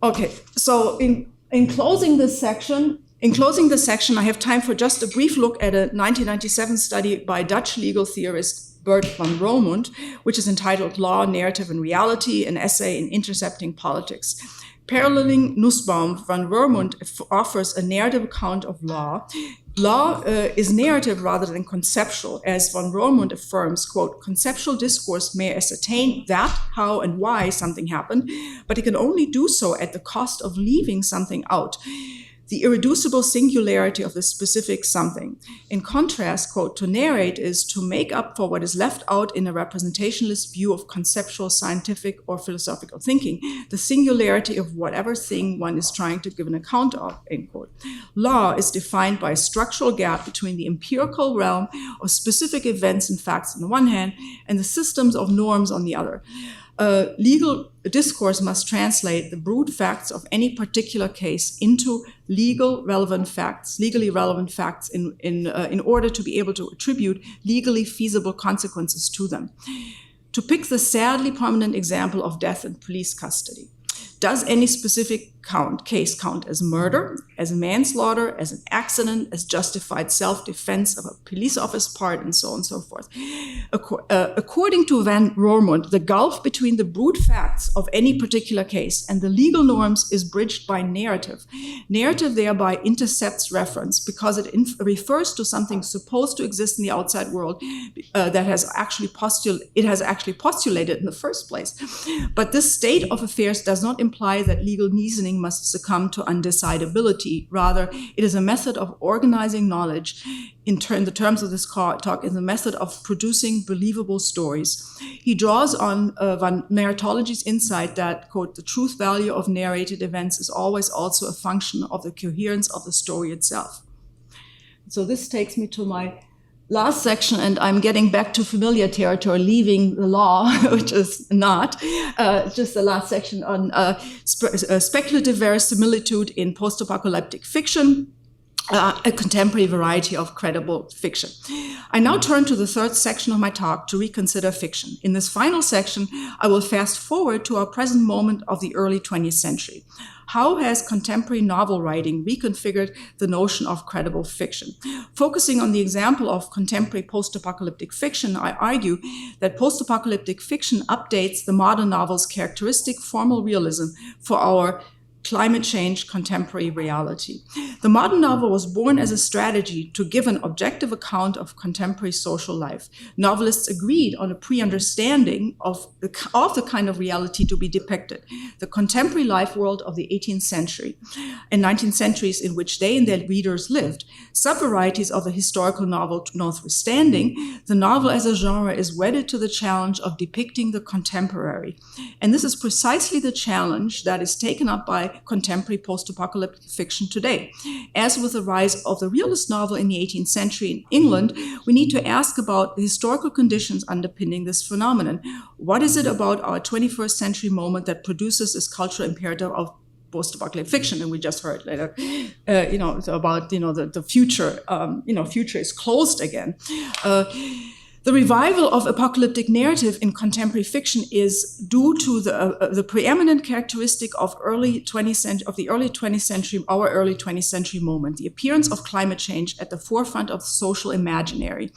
Okay, so in closing this section, I have time for just a brief look at a 1997 study by Dutch legal theorist Bert van Roermond, which is entitled Law, Narrative, and Reality, an essay in intercepting politics. Paralleling Nussbaum, van Roermond offers a narrative account of law. Law is narrative rather than conceptual, as van Roermond affirms, quote, conceptual discourse may ascertain that, how, and why something happened, but it can only do so at the cost of leaving something out. The irreducible singularity of the specific something. In contrast, quote, to narrate is to make up for what is left out in a representationalist view of conceptual, scientific, or philosophical thinking, the singularity of whatever thing one is trying to give an account of, end quote. Law is defined by a structural gap between the empirical realm of specific events and facts on the one hand, and the systems of norms on the other. Legal discourse must translate the brute facts of any particular case into legally relevant facts in order to be able to attribute legally feasible consequences to them. To pick the sadly prominent example of death in police custody, does any specific case count as murder, as manslaughter, as an accident, as justified self-defense of a police officer's part, and so on and so forth? According to van Roermond, the gulf between the brute facts of any particular case and the legal norms is bridged by narrative. Narrative thereby intercepts reference because it refers to something supposed to exist in the outside world that has actually postulated in the first place. But this state of affairs does not imply that legal reasoning must succumb to undecidability. Rather, it is a method of organizing knowledge. In the terms of this talk, is a method of producing believable stories. He draws on van narratology's insight that, quote, the truth value of narrated events is always also a function of the coherence of the story itself. So this takes me to my last section, and I'm getting back to familiar territory, leaving the law, which is not, just the last section on speculative verisimilitude in post-apocalyptic fiction, a contemporary variety of credible fiction. I now turn to the third section of my talk, to reconsider fiction. In this final section, I will fast forward to our present moment of the early 20th century. How has contemporary novel writing reconfigured the notion of credible fiction? Focusing on the example of contemporary post-apocalyptic fiction, I argue that post-apocalyptic fiction updates the modern novel's characteristic formal realism for our climate change, contemporary reality. The modern novel was born as a strategy to give an objective account of contemporary social life. Novelists agreed on a pre-understanding of the kind of reality to be depicted, the contemporary life world of the 18th century and 19th centuries in which they and their readers lived. Sub-varieties of the historical novel notwithstanding, the novel as a genre is wedded to the challenge of depicting the contemporary. And this is precisely the challenge that is taken up by contemporary post-apocalyptic fiction today. As with the rise of the realist novel in the 18th century in England, we need to ask about the historical conditions underpinning this phenomenon. What is it about our 21st century moment that produces this cultural imperative of post-apocalyptic fiction? And we just heard later, about the future. Future is closed again. The revival of apocalyptic narrative in contemporary fiction is due to the preeminent characteristic of our early 20th century moment, the appearance of climate change at the forefront of social imaginary.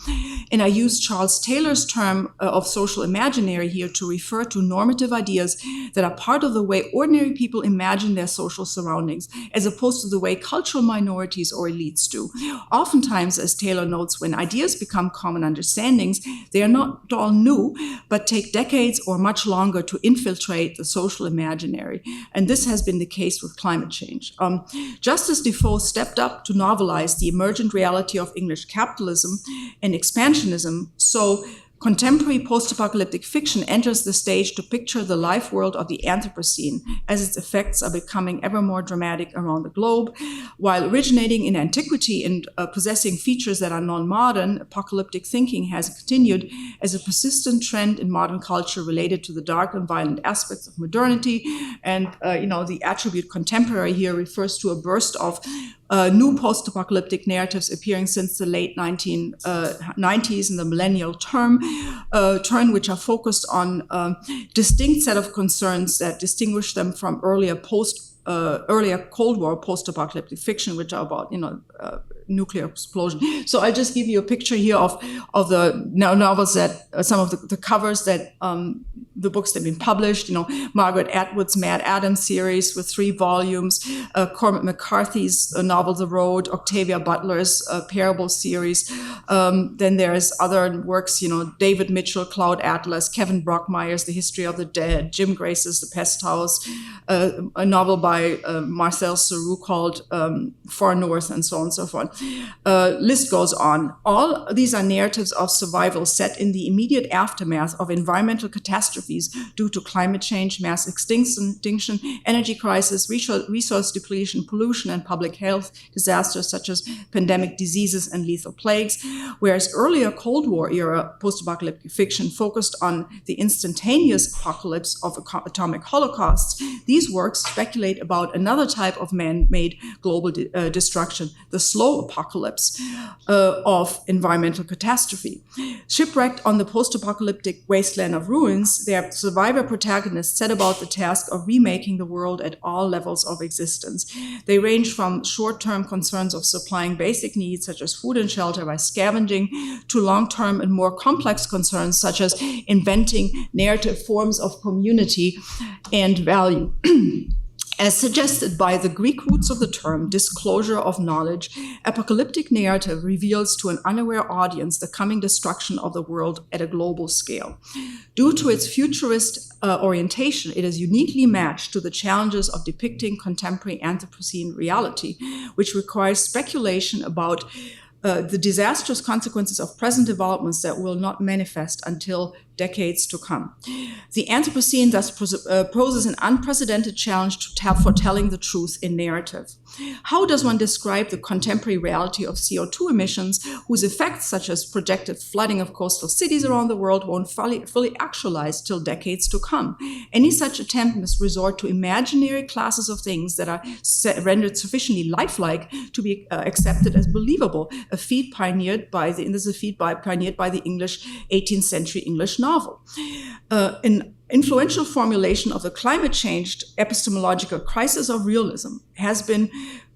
And I use Charles Taylor's term of social imaginary here to refer to normative ideas that are part of the way ordinary people imagine their social surroundings, as opposed to the way cultural minorities or elites do. Oftentimes, as Taylor notes, when ideas become common understandings, they are not all new, but take decades or much longer to infiltrate the social imaginary. And this has been the case with climate change. Just as Defoe stepped up to novelize the emergent reality of English capitalism and expansionism, so contemporary post-apocalyptic fiction enters the stage to picture the life world of the Anthropocene as its effects are becoming ever more dramatic around the globe. While originating in antiquity and possessing features that are non-modern, apocalyptic thinking has continued as a persistent trend in modern culture related to the dark and violent aspects of modernity. And the attribute contemporary here refers to a burst of new post-apocalyptic narratives appearing since the late 1990s in the millennial turn, which are focused on distinct set of concerns that distinguish them from earlier Cold War post-apocalyptic fiction, which are about nuclear explosion. So I just give you a picture here of the novels that some of the covers that the books that have been published. Margaret Atwood's Mad Adam series with 3 volumes, Cormac McCarthy's novel The Road, Octavia Butler's Parable series. Then there's other works, David Mitchell, Cloud Atlas, Kevin Brockmeyer's The History of the Dead, Jim Grace's The Pest House, a novel by Marcel Serroux called Far North, and so on and so forth. List goes on. All these are narratives of survival set in the immediate aftermath of environmental catastrophes due to climate change, mass extinction, energy crisis, resource depletion, pollution, and public health disasters such as pandemic diseases and lethal plagues. Whereas earlier Cold War era post-apocalyptic fiction focused on the instantaneous apocalypse of atomic holocausts, these works speculate about another type of man-made global destruction, the slow apocalypse of environmental catastrophe. Shipwrecked on the post-apocalyptic wasteland of ruins, their survivor protagonists set about the task of remaking the world at all levels of existence. They range from short-term concerns of supplying basic needs such as food and shelter by scavenging to long-term and more complex concerns such as inventing narrative forms of community and value. As suggested by the Greek roots of the term, disclosure of knowledge, apocalyptic narrative reveals to an unaware audience the coming destruction of the world at a global scale. Due to its futurist orientation, it is uniquely matched to the challenges of depicting contemporary Anthropocene reality, which requires speculation about the disastrous consequences of present developments that will not manifest until decades to come. The Anthropocene thus poses an unprecedented challenge for telling the truth in narrative. How does one describe the contemporary reality of CO2 emissions, whose effects, such as projected flooding of coastal cities around the world, won't fully actualize till decades to come? Any such attempt must resort to imaginary classes of things that are rendered sufficiently lifelike to be accepted as believable, a feat pioneered by the English 18th century English novel. influential formulation of the climate change epistemological crisis of realism has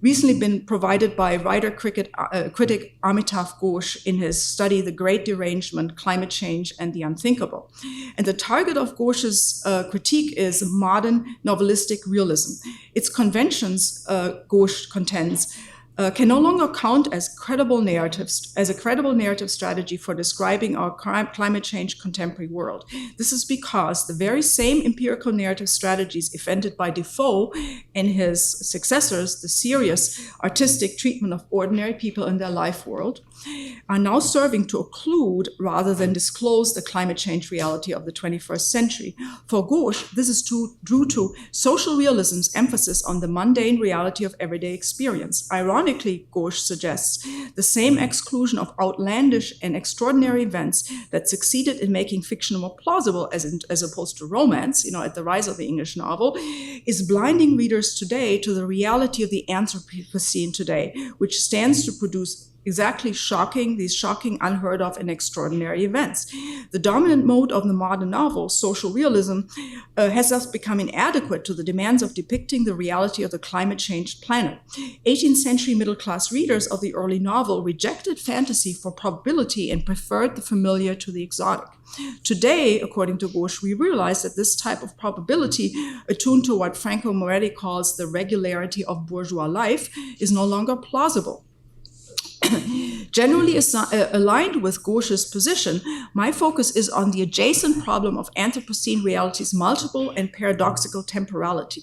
recently been provided by critic Amitav Ghosh in his study, The Great Derangement, Climate Change and the Unthinkable. And the target of Ghosh's critique is modern novelistic realism. Its conventions, Ghosh contends, can no longer count as a credible narrative strategy for describing our climate change contemporary world. This is because the very same empirical narrative strategies invented by Defoe and his successors, the serious artistic treatment of ordinary people in their life world, are now serving to occlude rather than disclose the climate change reality of the 21st century. For Ghosh, this is due to social realism's emphasis on the mundane reality of everyday experience. Ironically, Ghosh suggests the same exclusion of outlandish and extraordinary events that succeeded in making fiction more plausible as opposed to romance, at the rise of the English novel, is blinding readers today to the reality of the Anthropocene today, which stands to produce these shocking, unheard of, and extraordinary events. The dominant mode of the modern novel, social realism, has thus become inadequate to the demands of depicting the reality of the climate-changed planet. 18th century middle-class readers of the early novel rejected fantasy for probability and preferred the familiar to the exotic. Today, according to Ghosh, we realize that this type of probability, attuned to what Franco Moretti calls the regularity of bourgeois life, is no longer plausible. Generally aligned with Ghosh's position, my focus is on the adjacent problem of Anthropocene reality's multiple and paradoxical temporality.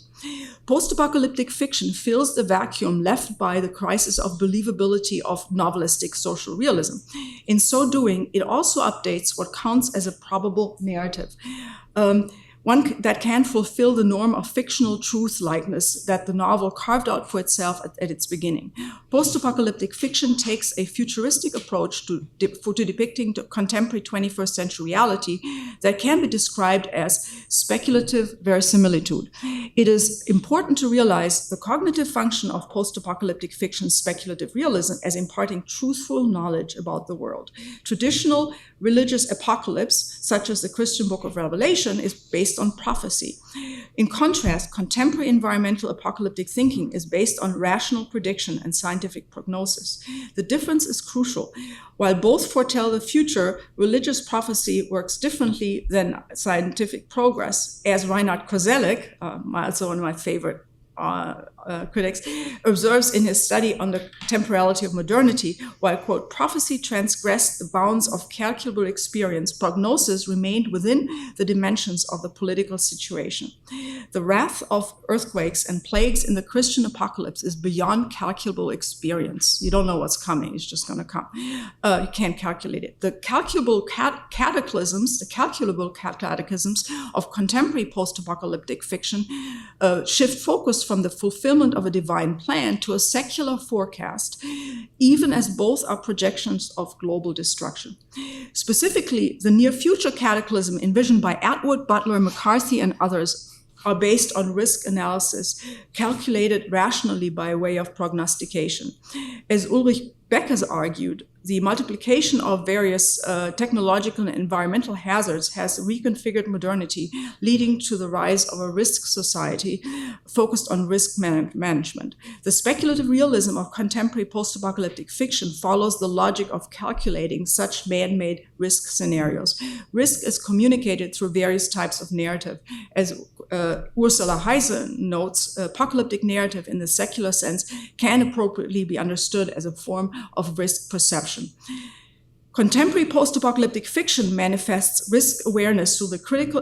Post-apocalyptic fiction fills the vacuum left by the crisis of believability of novelistic social realism. In so doing, it also updates what counts as a probable narrative. One that can fulfill the norm of fictional truth-likeness that the novel carved out for itself at its beginning. Post-apocalyptic fiction takes a futuristic approach to depicting the contemporary 21st century reality that can be described as speculative verisimilitude. It is important to realize the cognitive function of post-apocalyptic fiction's speculative realism as imparting truthful knowledge about the world. Traditional religious apocalypse, such as the Christian book of Revelation, is based on prophecy. In contrast, contemporary environmental apocalyptic thinking is based on rational prediction and scientific prognosis. The difference is crucial. While both foretell the future, religious prophecy works differently than scientific progress, as Reinhard Koselleck, also one of my favorite critics, observes in his study on the temporality of modernity, while, quote, prophecy transgressed the bounds of calculable experience, prognosis remained within the dimensions of the political situation. The wrath of earthquakes and plagues in the Christian apocalypse is beyond calculable experience. You don't know what's coming, it's just going to come. You can't calculate it. The calculable cataclysms of contemporary post-apocalyptic fiction shift focus from the fulfillment of a divine plan to a secular forecast, even as both are projections of global destruction. Specifically, the near future cataclysm envisioned by Atwood, Butler, McCarthy, and others are based on risk analysis, calculated rationally by way of prognostication. As Ulrich Beck has argued, the multiplication of various technological and environmental hazards has reconfigured modernity, leading to the rise of a risk society focused on risk management. The speculative realism of contemporary post-apocalyptic fiction follows the logic of calculating such man-made risk scenarios. Risk is communicated through various types of narrative. As Ursula Heise notes, apocalyptic narrative in the secular sense can appropriately be understood as a form of risk perception. Contemporary post-apocalyptic fiction manifests risk awareness through the critical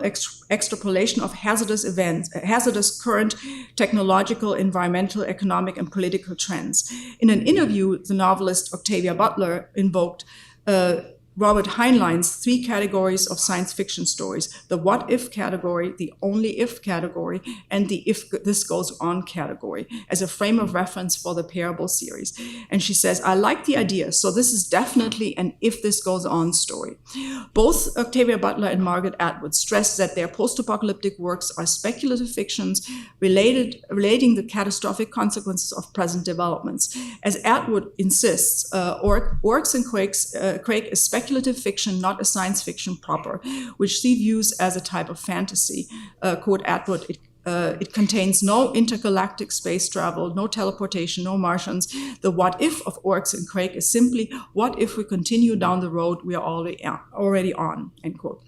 extrapolation of hazardous current technological, environmental, economic, and political trends. In an interview, the novelist Octavia Butler invoked Robert Heinlein's 3 categories of science fiction stories: the what-if category, the only-if category, and the if this goes on category as a frame of reference for the parable series. And she says, I like the idea, so this is definitely an if this goes on story. Both Octavia Butler and Margaret Atwood stress that their post-apocalyptic works are speculative fictions relating the catastrophic consequences of present developments. As Atwood insists, Oryx and Craig is speculative speculative fiction, not a science fiction proper, which she views as a type of fantasy. Quote Atwood, it contains no intergalactic space travel, no teleportation, no Martians. The what if of Oryx and Craig is simply, what if we continue down the road we are already on, end quote.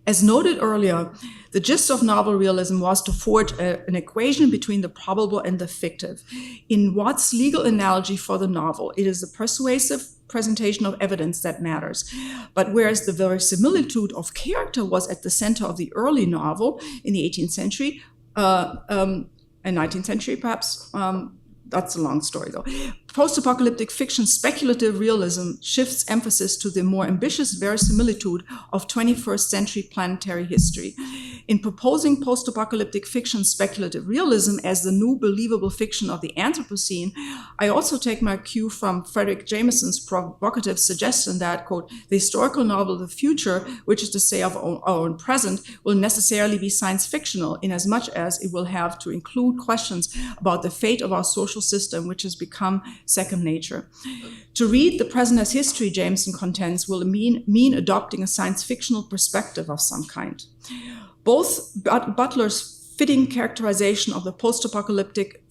As noted earlier, the gist of novel realism was to forge an equation between the probable and the fictive. In Watt's legal analogy for the novel, it is the persuasive presentation of evidence that matters. But whereas the verisimilitude of character was at the center of the early novel in the 18th century, and 19th century perhaps, that's a long story though. Post-apocalyptic fiction speculative realism shifts emphasis to the more ambitious verisimilitude of 21st century planetary history. In proposing post-apocalyptic fiction speculative realism as the new believable fiction of the Anthropocene, I also take my cue from Frederick Jameson's provocative suggestion that, quote, the historical novel of the future, which is to say of our own present, will necessarily be science fictional in as much as it will have to include questions about the fate of our social system, which has become second nature. To read the present as history, Jameson contends, will mean adopting a science fictional perspective of some kind. Both Butler's fitting characterization of the post-apocalyptic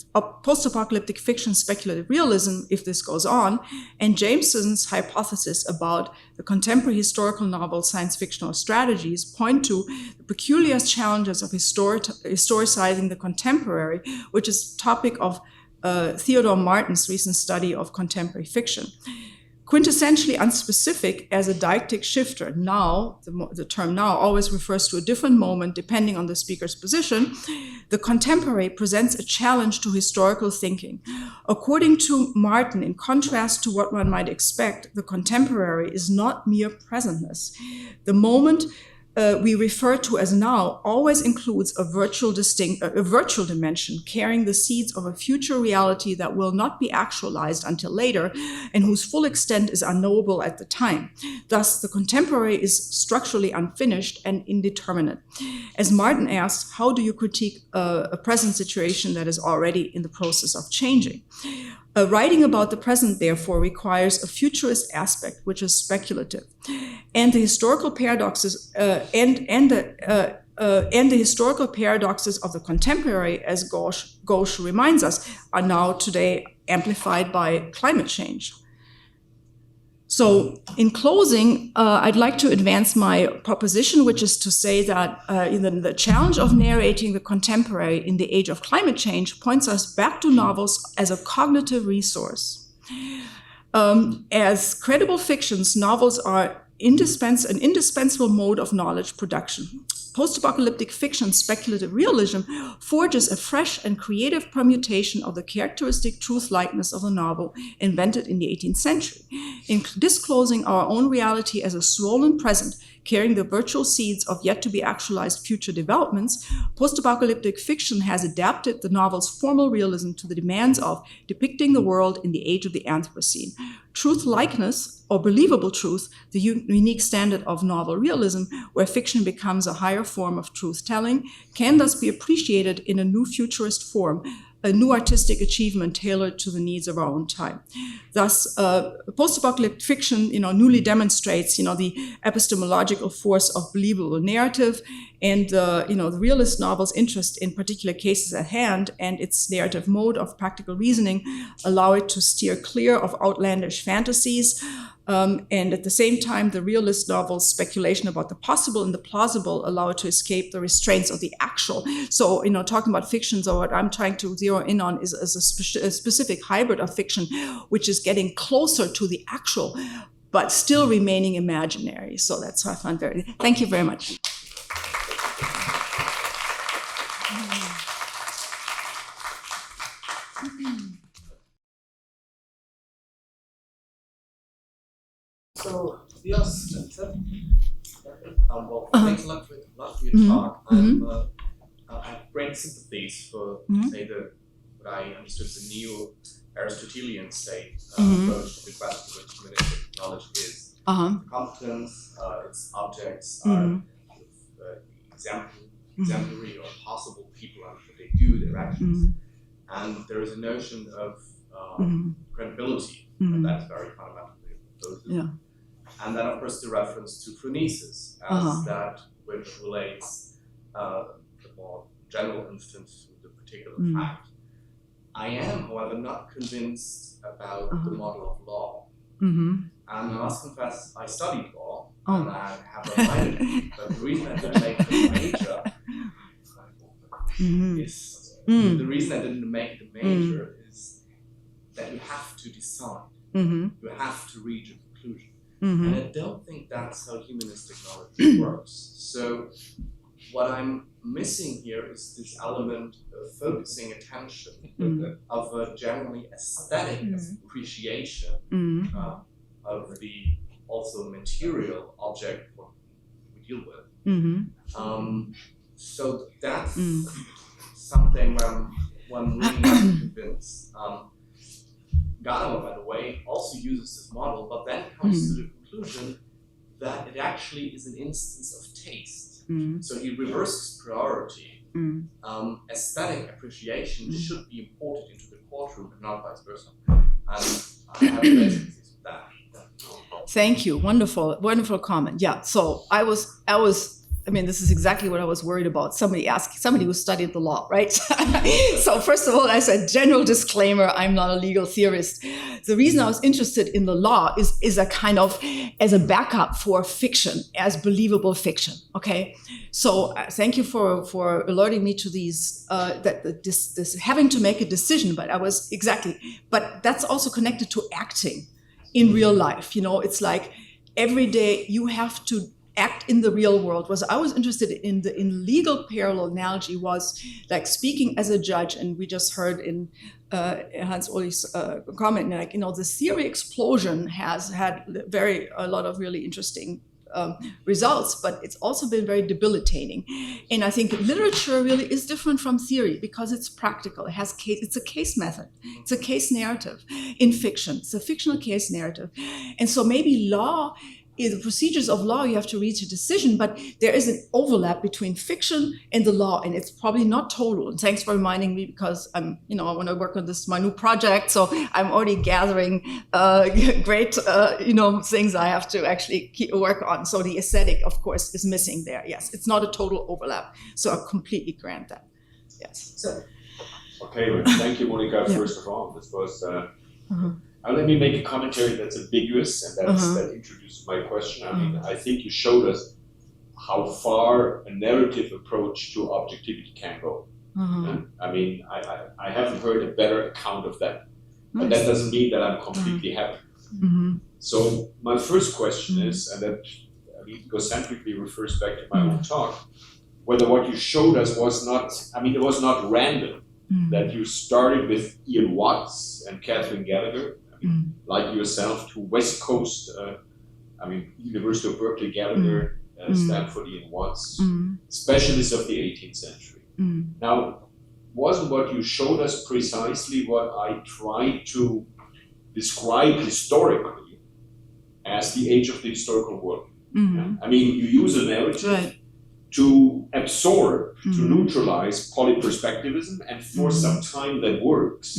fiction speculative realism, if this goes on, and Jameson's hypothesis about the contemporary historical novel science fictional strategies point to the peculiar challenges of historicizing the contemporary, which is topic of Theodore Martin's recent study of contemporary fiction. Quintessentially unspecific as a deictic shifter, now, the term now always refers to a different moment depending on the speaker's position, the contemporary presents a challenge to historical thinking. According to Martin, in contrast to what one might expect, the contemporary is not mere presentness. The moment we refer to as now always includes a virtual dimension carrying the seeds of a future reality that will not be actualized until later and whose full extent is unknowable at the time. Thus, the contemporary is structurally unfinished and indeterminate. As Martin asked, how do you critique a present situation that is already in the process of changing? Writing about the present, therefore, requires a futurist aspect, which is speculative, and the historical paradoxes and the historical paradoxes of the contemporary, as Gauche reminds us, are now today amplified by climate change. So, in closing, I'd like to advance my proposition, which is to say that the challenge of narrating the contemporary in the age of climate change points us back to novels as a cognitive resource. As credible fictions, novels are an indispensable mode of knowledge production. Post-apocalyptic fiction speculative realism forges a fresh and creative permutation of the characteristic truth-likeness of the novel invented in the 18th century. In disclosing our own reality as a swollen present, carrying the virtual seeds of yet-to-be-actualized future developments, post-apocalyptic fiction has adapted the novel's formal realism to the demands of depicting the world in the age of the Anthropocene. Truth-likeness, or believable truth, the unique standard of novel realism, where fiction becomes a higher form of truth-telling, can thus be appreciated in a new futurist form, a new artistic achievement tailored to the needs of our own time. Thus, post-apocalyptic fiction, newly demonstrates, the epistemological force of believable narrative, and the realist novel's interest in particular cases at hand and its narrative mode of practical reasoning allow it to steer clear of outlandish fantasies. And at the same time, the realist novel's speculation about the possible and the plausible allow it to escape the restraints of the actual. So, talking about fiction, so what I'm trying to zero in on is a specific hybrid of fiction, which is getting closer to the actual, but still remaining imaginary. So that's what I found thank you very much. So, yes, well, thanks a lot for your talk. I have great sympathies for, say, what I understood the neo-Aristotelian state approach to the question of what humanistic knowledge is. Competence, its objects are exemplary or possible people and what they do, their actions. And there is a notion of credibility, and that's very fundamentally opposed. And then, of course, the reference to phronesis as that which relates the more general instance to the particular fact. I am, however, not convinced about the model of law. And I must confess, I studied law, and I have a minor, but the reason I didn't make it a major is the reason I didn't make it a major is that you have to decide. You have to reach a conclusion. And I don't think that's how humanistic knowledge works. So what I'm missing here is this element of focusing attention of a generally aesthetic appreciation of the also material object what we deal with. So that's something where I'm really not convinced. Gadamer, by the way, also uses this model, but then comes to the conclusion that it actually is an instance of taste. So he reverses priority. Aesthetic appreciation should be imported into the courtroom and not vice versa. And I have references with that. Thank you. Wonderful, wonderful comment. Yeah. So I mean, this is exactly what I was worried about. Somebody who studied the law, right? So first of all, I said, general disclaimer, I'm not a legal theorist. The reason I was interested in the law is a kind of, as a backup for fiction, as believable fiction, okay? So thank you for alerting me to these, this having to make a decision, but that's also connected to acting in real life. You know, it's like every day you have to act in the real world. I was interested in legal parallel analogy was like speaking as a judge, and we just heard in Hans Ulrich's comment, like, you know, the theory explosion has had a lot of really interesting results, but it's also been very debilitating. And I think literature really is different from theory because it's practical. It's a case method. It's a case narrative. In fiction, it's a fictional case narrative. And so maybe law, in the procedures of law, you have to reach a decision, but there is an overlap between fiction and the law, and it's probably not total. And thanks for reminding me, because I want to work on my new project, so I'm already gathering great, things I have to actually work on. So the aesthetic, of course, is missing there. Yes, it's not a total overlap. So I completely grant that. Yes. So. Okay, well, thank you, Monika. First of all, this was. Let me make a commentary that's ambiguous, and that introduces my question. I mean, I think you showed us how far a narrative approach to objectivity can go. I mean, I haven't heard a better account of that, but that doesn't mean that I'm completely happy. So my first question is, and that egocentrically refers back to my own talk, whether what you showed us was not, it was not random, that you started with Ian Watts and Catherine Gallagher, like yourself, to West Coast, University of Berkeley, Gallagher, Stanford, Ian Watts, specialists of the 18th century. Now, wasn't what you showed us precisely what I tried to describe historically as the age of the historical world? I mean, you use a narrative to absorb, to neutralize polyperspectivism, and for some time that works.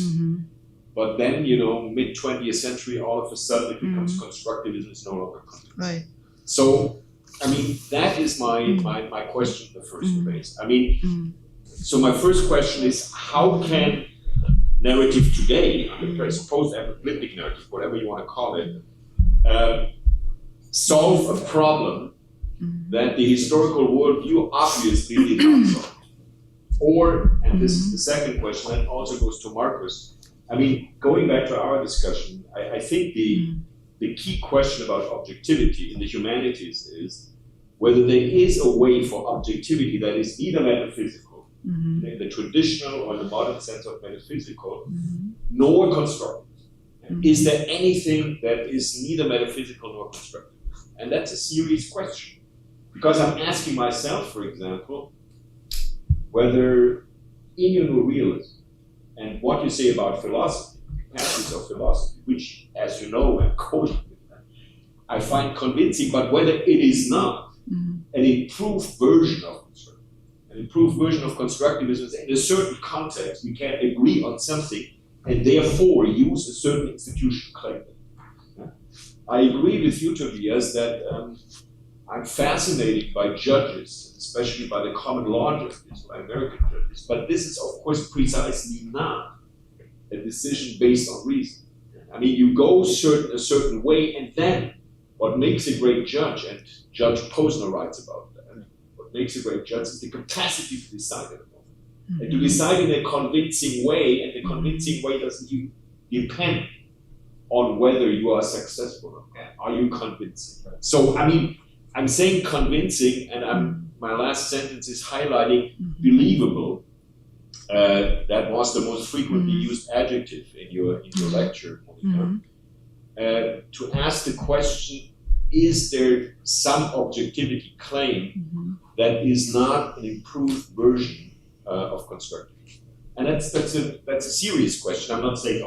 But then, mid-20th century, all of a sudden it becomes constructivism is no longer continuous. Right. So, that is my question in the first place. So my first question is, how can narrative today, under post-apocalyptic narrative, whatever you want to call it, solve a problem that the historical worldview obviously did not solve? Or, and this is the second question, that also goes to Marcus, going back to our discussion, I think the key question about objectivity in the humanities is whether there is a way for objectivity that is neither metaphysical, in the traditional or the modern sense of metaphysical, nor constructive. Is there anything that is neither metaphysical nor constructive? And that's a serious question. Because I'm asking myself, for example, whether in your new realism and what you say about philosophy, capacities of philosophy, which, as you know, I'm quoting, I find convincing, but whether it is not an improved version of constructivism, an improved version of constructivism is in a certain context, we can agree on something and therefore use a certain institution claim. I agree with you, Tobias, that I'm fascinated by judges, especially by the common law judges, by American judges. But this is, of course, precisely not a decision based on reason. I mean, you go a certain way, and then what makes a great judge, and Judge Posner writes about that, what makes a great judge is the capacity to decide at a moment. Mm-hmm. And to decide in a convincing way, and the convincing way doesn't depend on whether you are successful or not. Are you convincing? So, I mean, I'm saying convincing, and my last sentence is highlighting believable. That was the most frequently used adjective in your lecture, Monika. To ask the question, is there some objectivity claim that is not an improved version of constructivism? And that's a serious question. I'm not saying,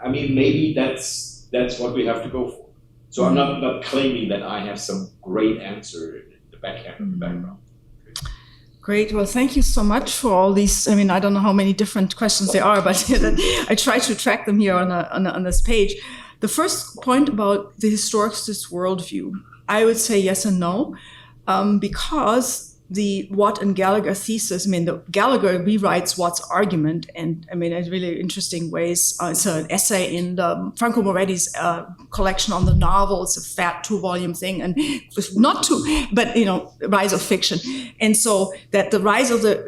I mean, maybe that's what we have to go for. So I'm not claiming that I have some great answer in the backhand of the background. Great. Well, thank you so much for all these. I mean, I don't know how many different questions there are, but I try to track them here on this page. The first point about the historicist worldview, I would say yes and no, because the Watt and Gallagher thesis, I mean, the Gallagher rewrites Watt's argument, and I mean, in really interesting ways. It's an essay in the Franco Moretti's collection on the novel. It's a fat 2-volume thing, and not two, but rise of fiction. And so that the rise of the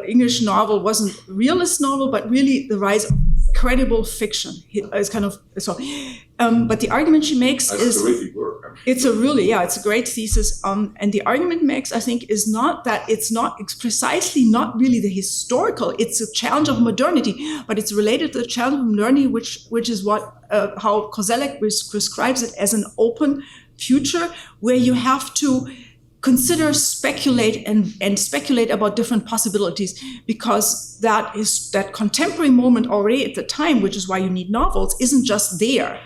English novel wasn't realist novel, but really the rise of credible fiction. It's kind of so. But the argument she makes is terrific work. It's it's a great thesis. And the argument makes, I think, is not that it's precisely not really the historical. It's a challenge of modernity, but it's related to the challenge of modernity, which is what how Koselleck prescribes it as an open future where you have to consider, speculate, and speculate about different possibilities, because that contemporary moment already at the time, which is why you need novels, isn't just there.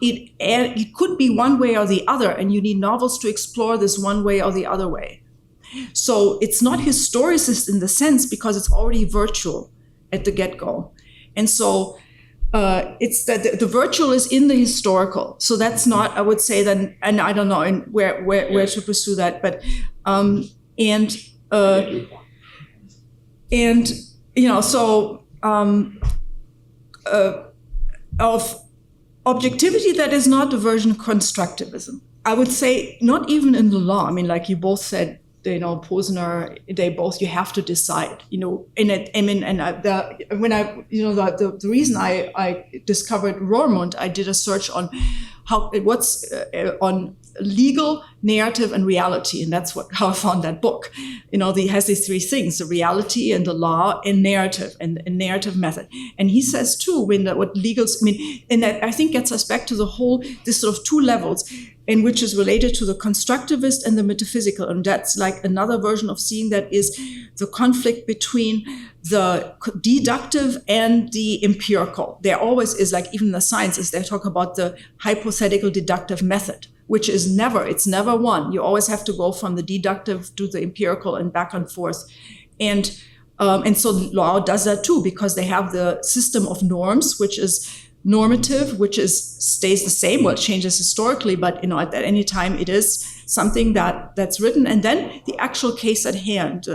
It could be one way or the other, and you need novels to explore this one way or the other way. So it's not historicist in the sense, because it's already virtual at the get-go. And so it's that the virtual is in the historical. So that's not, I would say then, and I don't know where to pursue that, but of objectivity that is not the version of constructivism. I would say not even in the law. I mean, like you both said, Posner, you have to decide, the reason I discovered Roermond, I did a search on on legal, narrative, and reality, and that's how I found that book. He has these three things: the reality and the law and narrative and narrative method. And he says too, what legals, and that I think gets us back to this sort of two levels, in which is related to the constructivist and the metaphysical. And that's like another version of seeing that is the conflict between the deductive and the empirical. There always is, like even the sciences, they talk about the hypothetical deductive method, which is it's never one. You always have to go from the deductive to the empirical and back and forth. And so law does that too, because they have the system of norms, which is normative, which stays the same. Well, it changes historically, but at any time it is something that's written. And then the actual case at hand,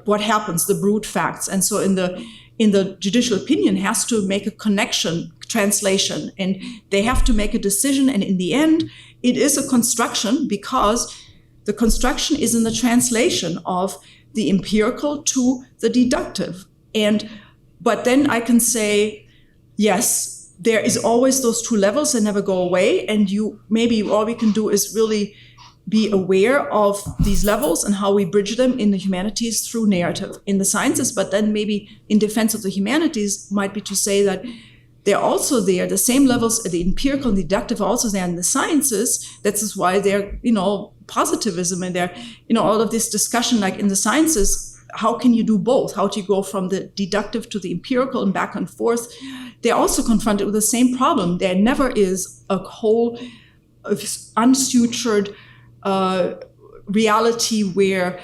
what happens, the brute facts. And so in the judicial opinion has to make a connection, translation, and they have to make a decision. And in the end, it is a construction, because the construction is in the translation of the empirical to the deductive. But then I can say, yes, there is always those two levels that never go away. And maybe all we can do is really be aware of these levels and how we bridge them in the humanities through narrative in the sciences. But then maybe in defense of the humanities might be to say that they're also there, the same levels, the empirical and deductive are also there in the sciences. That's why they're, positivism, and they're, all of this discussion, like in the sciences, how can you do both? How do you go from the deductive to the empirical and back and forth? They're also confronted with the same problem. There never is a whole unsutured reality where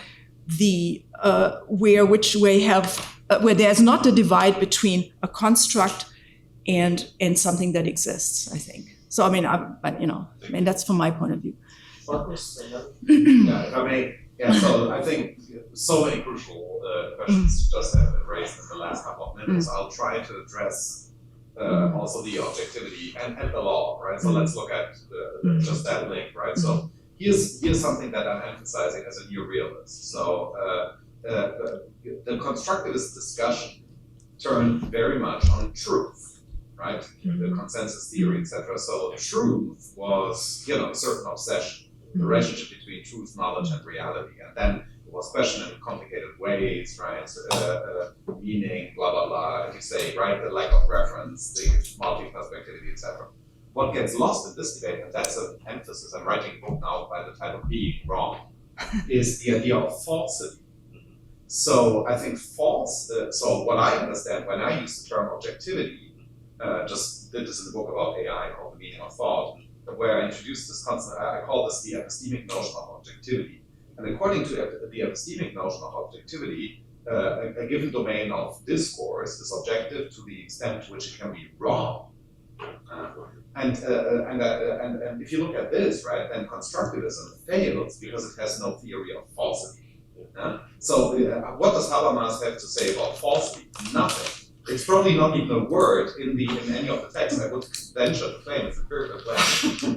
where there's not a divide between a construct and something that exists, I think. So I mean, that's from my point of view. Marcus? Yeah, if I may. Yeah, so I think so many crucial questions just have been raised in the last couple of minutes. I'll try to address also the objectivity and the law, right? So let's look at just that link, right? So here's something that I'm emphasizing as a neorealist. So the constructivist discussion turned very much on truth, right? The consensus theory, etc. So truth was, a certain obsession. The relationship between truth, knowledge, and reality, and then it was questioned in complicated ways, right? Meaning, blah blah blah. As you say, right? The lack of reference, the multi-perspectivity, etc. What gets lost in this debate, and that's an emphasis. I'm writing a book now by the title "Being Wrong," is the idea of falsity. So I think false. So what I understand when I use the term objectivity, just did this in the book about AI called "The Meaning of Thought," where I introduced this concept. I call this the epistemic notion of objectivity. And according to the epistemic notion of objectivity, a given domain of discourse is objective to the extent to which it can be wrong. And if you look at this, right, then constructivism fails because it has no theory of falsity. So what does Habermas have to say about falsity? Nothing. It's probably not even a word in any of the texts. I would venture to claim, it's a empirical claim,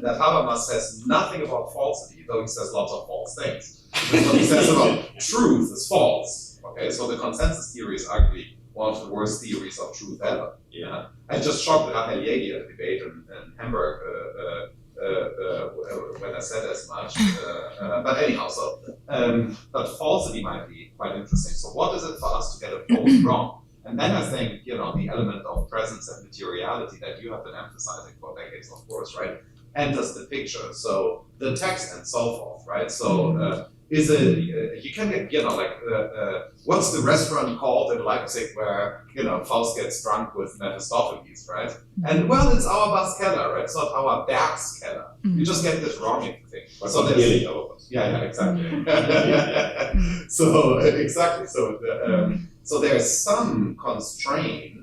that Habermas says nothing about falsity, though he says lots of false things. Because what he says about truth is false. Okay, so the consensus theory is arguably one of the worst theories of truth ever. Yeah, I just shocked Rachel Jäger at a debate in Hamburg when I said as much. But anyhow, but falsity might be quite interesting. So what is it for us to get it both wrong? And then I think, the element of presence and materiality that you have been emphasizing for decades, of course, right, enters the picture. So the text and so forth, right? So you can get, what's the restaurant called in Leipzig where, Faust gets drunk with Mephistopheles, right? And well, it's our Keller, right? It's not our Keller. You just get this wrong, if you think. So there's, yeah, exactly. So exactly. So there's some constraint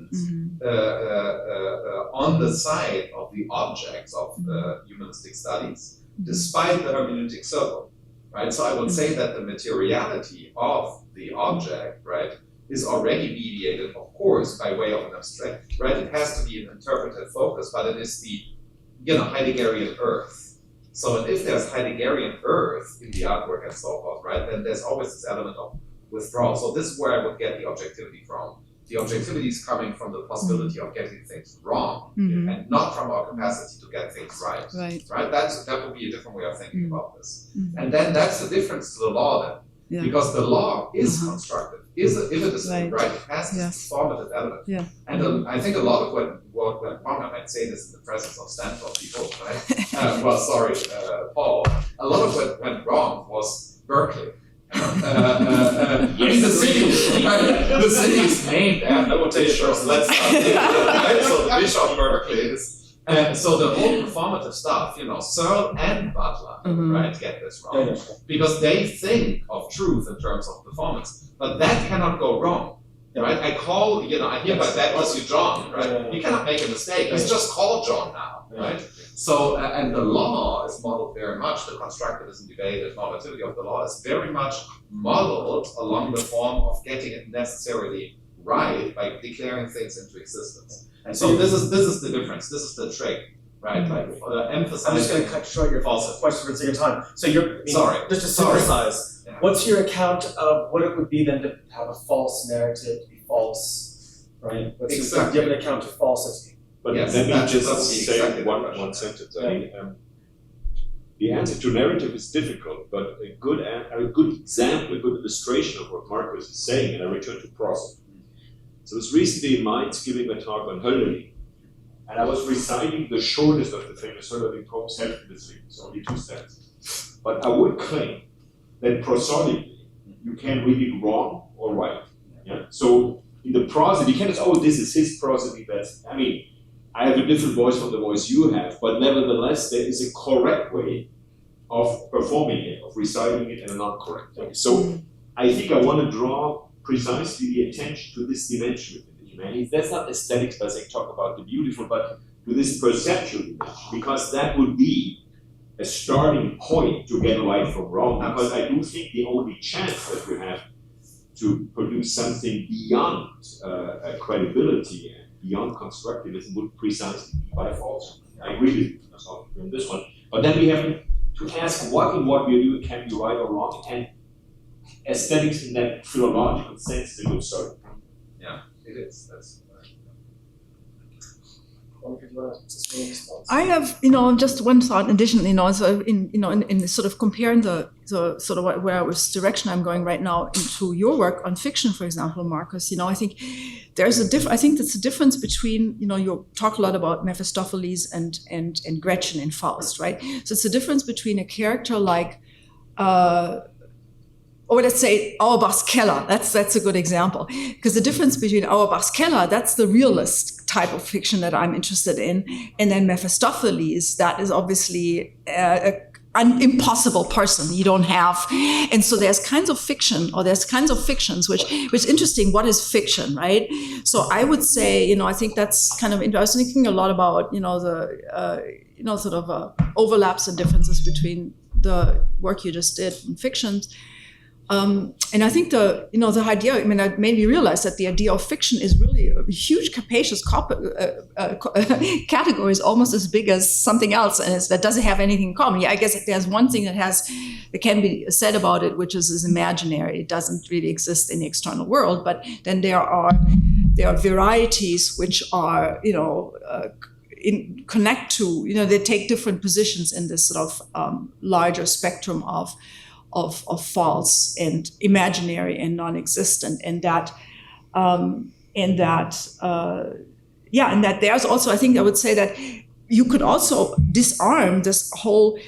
on the side of the objects of humanistic studies, despite the hermeneutic circle, right? So I would say that the materiality of the object, right, is already mediated, of course, by way of an abstract, right? It has to be an interpretive focus, but it is the, Heideggerian earth. So if there's Heideggerian earth in the artwork and so forth, right, then there's always this element of withdrawal. So this is where I would get the objectivity from. The objectivity is coming from the possibility of getting things wrong and not from our capacity to get things right. Right? That would be a different way of thinking about this. And then that's the difference to the law then. Yeah. Because the law is constructive. If it is right, it has this formative element. Yeah. And I think a lot of what went wrong, I might say this in the presence of Stanford people, right? Paul. A lot of what went wrong was Berkeley. I mean, the city is named after notation. Let's start there. So the Bishop of Berkeley is. So the whole performative stuff, Searle and Butler, right, get this wrong. Because they think of truth in terms of performance. But that cannot go wrong. Right? I call, I hereby baptize you John, right? You cannot make a mistake. It's just called John now, right? So, and the law is modeled very much, the constructivism debate, the normativity of the law is very much modeled along the form of getting it necessarily right by declaring things into existence. And so this is the difference, this is the trick, right? Like emphasize. I'm just going to cut short your question for the sake of time. So just to synthesize, what's your account of what it would be then to have a false narrative, to be false, right? Exactly. Give an account of falsity. But let me just say one sentence. The answer to narrative is difficult, but a good example, a good illustration of what Marcus is saying, and I return to Proust. So I was recently in Mainz giving a talk on Hölderlin, and I was reciting the shortest of the famous Hölderlin poems, Heldenlessly. It's only 2 stanzas. But I would claim that prosodically, you can read it wrong or right. Yeah? So in the prosody, you can't say, this is his prosody, I have a different voice from the voice you have, but nevertheless, there is a correct way of performing it, of reciting it in a non-correct way. So I think I want to draw precisely the attention to this dimension within the humanities. That's not aesthetics, but I talk about the beautiful, but to this perceptual dimension, because that would be a starting point to get right from wrong. Because I do think the only chance that we have to produce something beyond credibility and beyond constructivism would precisely be by falsehood. I agree with you on this one. But then we have to ask what in what we are doing can be right or wrong, and aesthetics in that philological sense is a good start. Yeah, it is. That's I have, just one thought additionally, so in sort of comparing the sort of which direction I'm going right now into your work on fiction, for example, Marcus, I think there's I think that's a difference between, you talk a lot about Mephistopheles and Gretchen in Faust, right? So it's a difference between a character like, or let's say Auerbach's Keller. That's a good example, because the difference between Auerbach's Keller, that's the realist type of fiction that I'm interested in, and then Mephistopheles, that is obviously an impossible person you don't have. And so there's kinds of fiction, or there's kinds of fictions which is interesting. What is fiction, right? So I would say, I think that's kind of interesting. I was thinking a lot about the sort of overlaps and differences between the work you just did in fictions. And I think the idea, I made me realize that the idea of fiction is really a huge, capacious category, is almost as big as something else, and that doesn't have anything in common. Yeah, I guess there's one thing that can be said about it, which is imaginary. It doesn't really exist in the external world, but then there are varieties which are, connect to, they take different positions in this sort of larger spectrum of false and imaginary and non-existent, and that there's also, I think I would say that you could also disarm this whole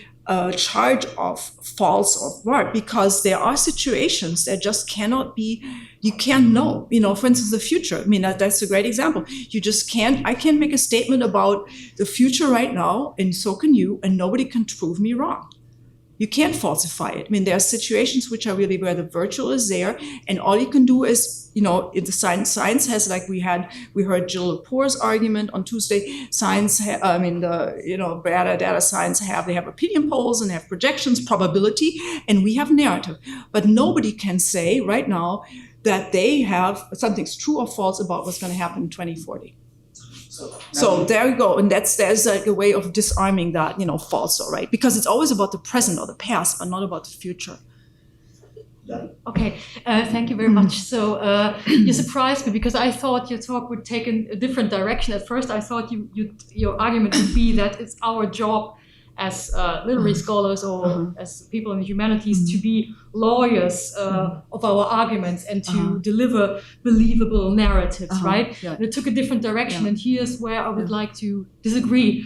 charge of false or right, because there are situations that just cannot be, you can't know, for instance, the future. That's a great example. You just can't, I can make a statement about the future right now, and so can you, and nobody can prove me wrong. You can't falsify it. There are situations which are really where the virtual is there, and all you can do is, in the science has, like we heard Jill Lepore's argument on Tuesday. Science, data science they have opinion polls and they have projections, probability, and we have narrative. But nobody can say right now that they have something's true or false about what's going to happen in 2040. So there you go, and there's like a way of disarming that, false, right? Because it's always about the present or the past, but not about the future. Okay, thank you very much. So you surprised me, because I thought your talk would take a different direction. At first, I thought your argument would be that it's our job as literary scholars or as people in the humanities to be lawyers of our arguments and to deliver believable narratives, right? Yeah. And it took a different direction, and here's where I would like to disagree,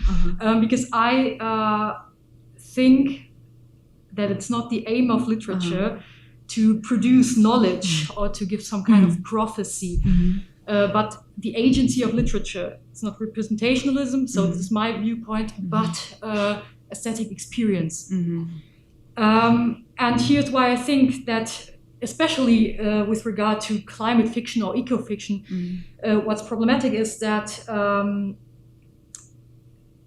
because I think that it's not the aim of literature to produce knowledge or to give some kind of prophecy, but the agency of literature. It's not representationalism, so this is my viewpoint, but aesthetic experience. And here's why I think that, especially with regard to climate fiction or eco-fiction, what's problematic is that,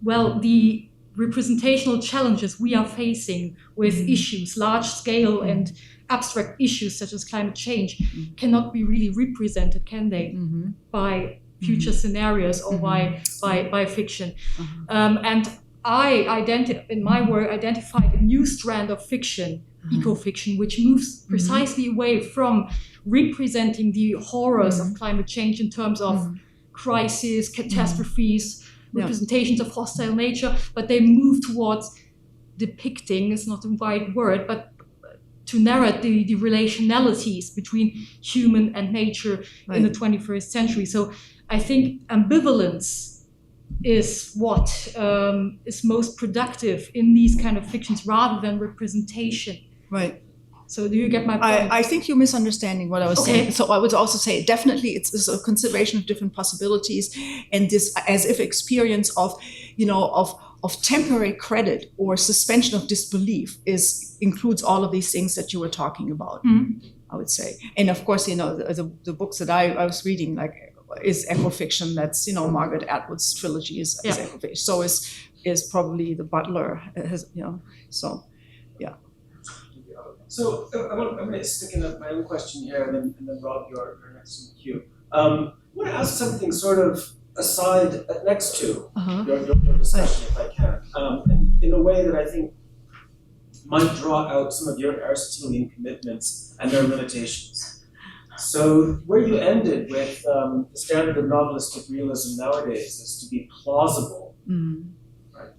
the representational challenges we are facing with issues, large scale and abstract issues such as climate change, cannot be really represented, can they, by future scenarios or by fiction. And I in my work identified a new strand of fiction, eco-fiction, which moves precisely away from representing the horrors of climate change in terms of crises, catastrophes, representations of hostile nature, but they move towards depicting, is not the right word, but to narrate the relationalities between human and nature in the 21st century. So I think ambivalence is what is most productive in these kind of fictions rather than representation. Right. So do you get my point? I think you're misunderstanding what I was saying. So I would also say definitely it's a consideration of different possibilities, and this as if experience of temporary credit or suspension of disbelief includes all of these things that you were talking about. I would say, and of course the books that I was reading, like is eco-fiction. That's, Margaret Atwood's trilogy is eco-fiction. So is probably The Butler, so. So I'm going to stick in my own question here, and then Rob, your next in queue. I want to ask something sort of aside next to your discussion, if I can, and in a way that I think might draw out some of your Aristotelian commitments and their limitations. So where you ended with the standard of novelistic realism nowadays is to be plausible, right?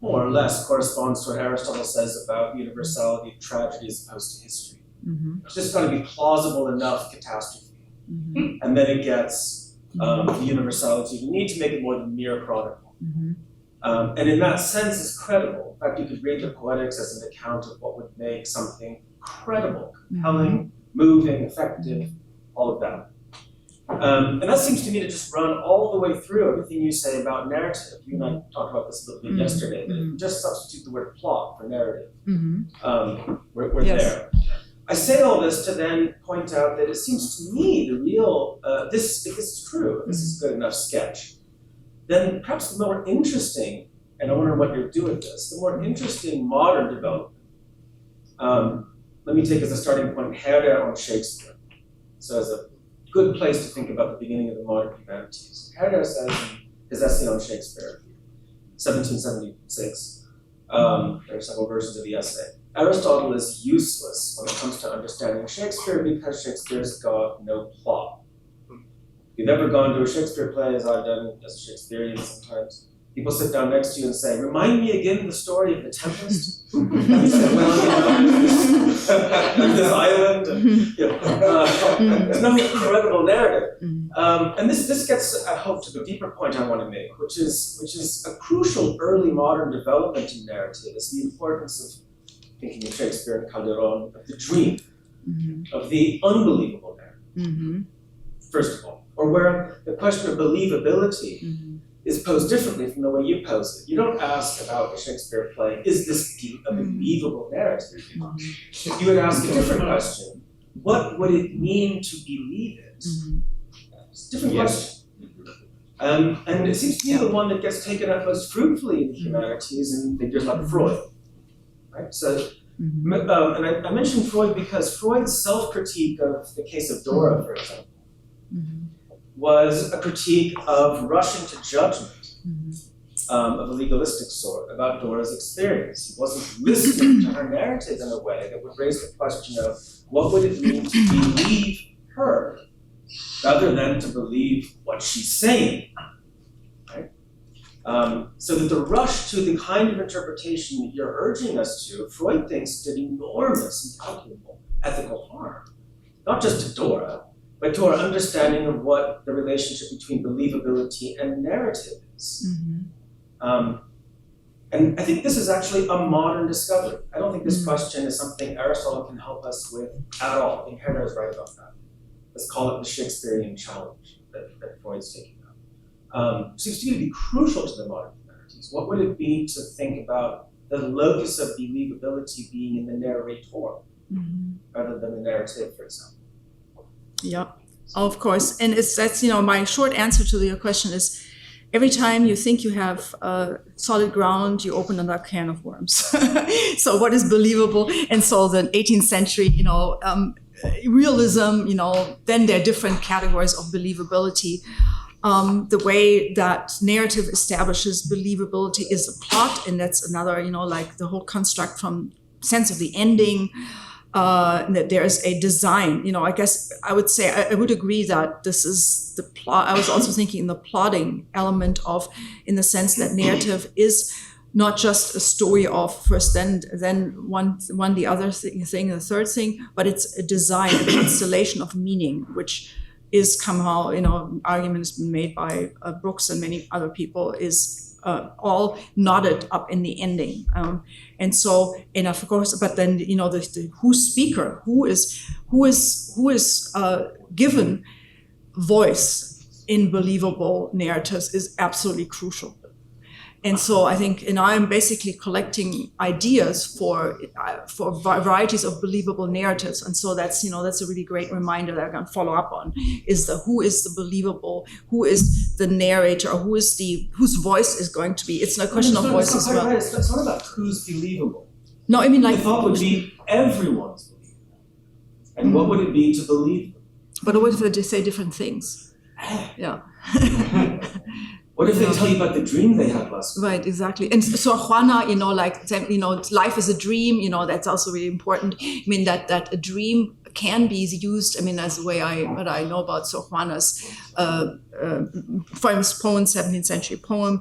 More or less corresponds to what Aristotle says about the universality of tragedy as opposed to history. It's just got to be plausible enough catastrophe. And then it gets the universality. You need to make it more than mere chronicle. And in that sense, it's credible. In fact, you could read the Poetics as an account of what would make something credible, compelling, moving, effective, all of that. And that seems to me to just run all the way through everything you say about narrative. You and I talked about this a little bit yesterday, but if you just substitute the word plot for narrative, we're there. I say all this to then point out that it seems to me the real, if this is true, if this is a good enough sketch, then perhaps the more interesting, and I wonder what you'll do with this, the more interesting modern development, let me take as a starting point Herder on Shakespeare. So as a good place to think about the beginning of the modern humanities. Herder says in his essay on Shakespeare, 1776, there are several versions of the essay, Aristotle is useless when it comes to understanding Shakespeare because Shakespeare's got no plot. If you've ever gone to a Shakespeare play, as I've done as a Shakespearean sometimes, people sit down next to you and say, remind me again the story of the Tempest. And you say, well, this island, and, there's no incredible narrative. And this gets, I hope, to the deeper point I want to make, which is a crucial early modern development in narrative, is the importance of thinking of Shakespeare and Calderon, of the dream, of the unbelievable narrative, first of all, or where the question of believability is posed differently from the way you pose it. You don't ask about a Shakespeare play, is this a believable narrative? You would ask a different question, what would it mean to believe it? It's a different question. And it seems to me the one that gets taken up most fruitfully in the humanities and figures like Freud. Right? So, and I mentioned Freud because Freud's self-critique of the case of Dora, for example, was a critique of rushing to judgment of a legalistic sort about Dora's experience. He wasn't listening to her narrative in a way that would raise the question of what would it mean to believe her rather than to believe what she's saying. Right? So that the rush to the kind of interpretation that you're urging us to, Freud thinks did enormous, incalculable ethical harm, not just to Dora, but to our understanding of what the relationship between believability and narrative is. And I think this is actually a modern discovery. I don't think this question is something Aristotle can help us with at all. I think Herder is right about that. Let's call it the Shakespearean challenge that Freud's taking up. Seems to me to be crucial to the modern humanities. What would it be to think about the locus of believability being in the narrator rather than the narrative, for example? Yeah, of course. And that's my short answer to your question is every time you think you have solid ground, you open another can of worms. So what is believable? And so the 18th century, realism, then there are different categories of believability. The way that narrative establishes believability is a plot, and that's another, like the whole construct from sense of the ending, that there's a design. I guess I would say, I would agree that this is the plot. I was also thinking in the plotting element in the sense that narrative is not just a story of first, then one the other thing, the third thing, but it's a design, a constellation of meaning, which is somehow, argument has been made by Brooks and many other people, is all knotted up in the ending. And of course, but then, the who's speaker, who is given voice in believable narratives is absolutely crucial. And so I think, I'm basically collecting ideas for varieties of believable narratives. And so that's a really great reminder that I'm going to follow up on, is who is the believable, who is the narrator, or whose voice is going to be. It's not a question of voice as well. It's not about who's believable. No, I mean, like, The thought would be everyone's believable. And what would it be to believe them? but what if they say different things? Yeah. What if they tell you about the dream they had last week? Right, exactly. And so Juana, life is a dream, that's also really important. I mean, that a dream can be used, as a way what I know about Sor Juana's famous poem, 17th century poem,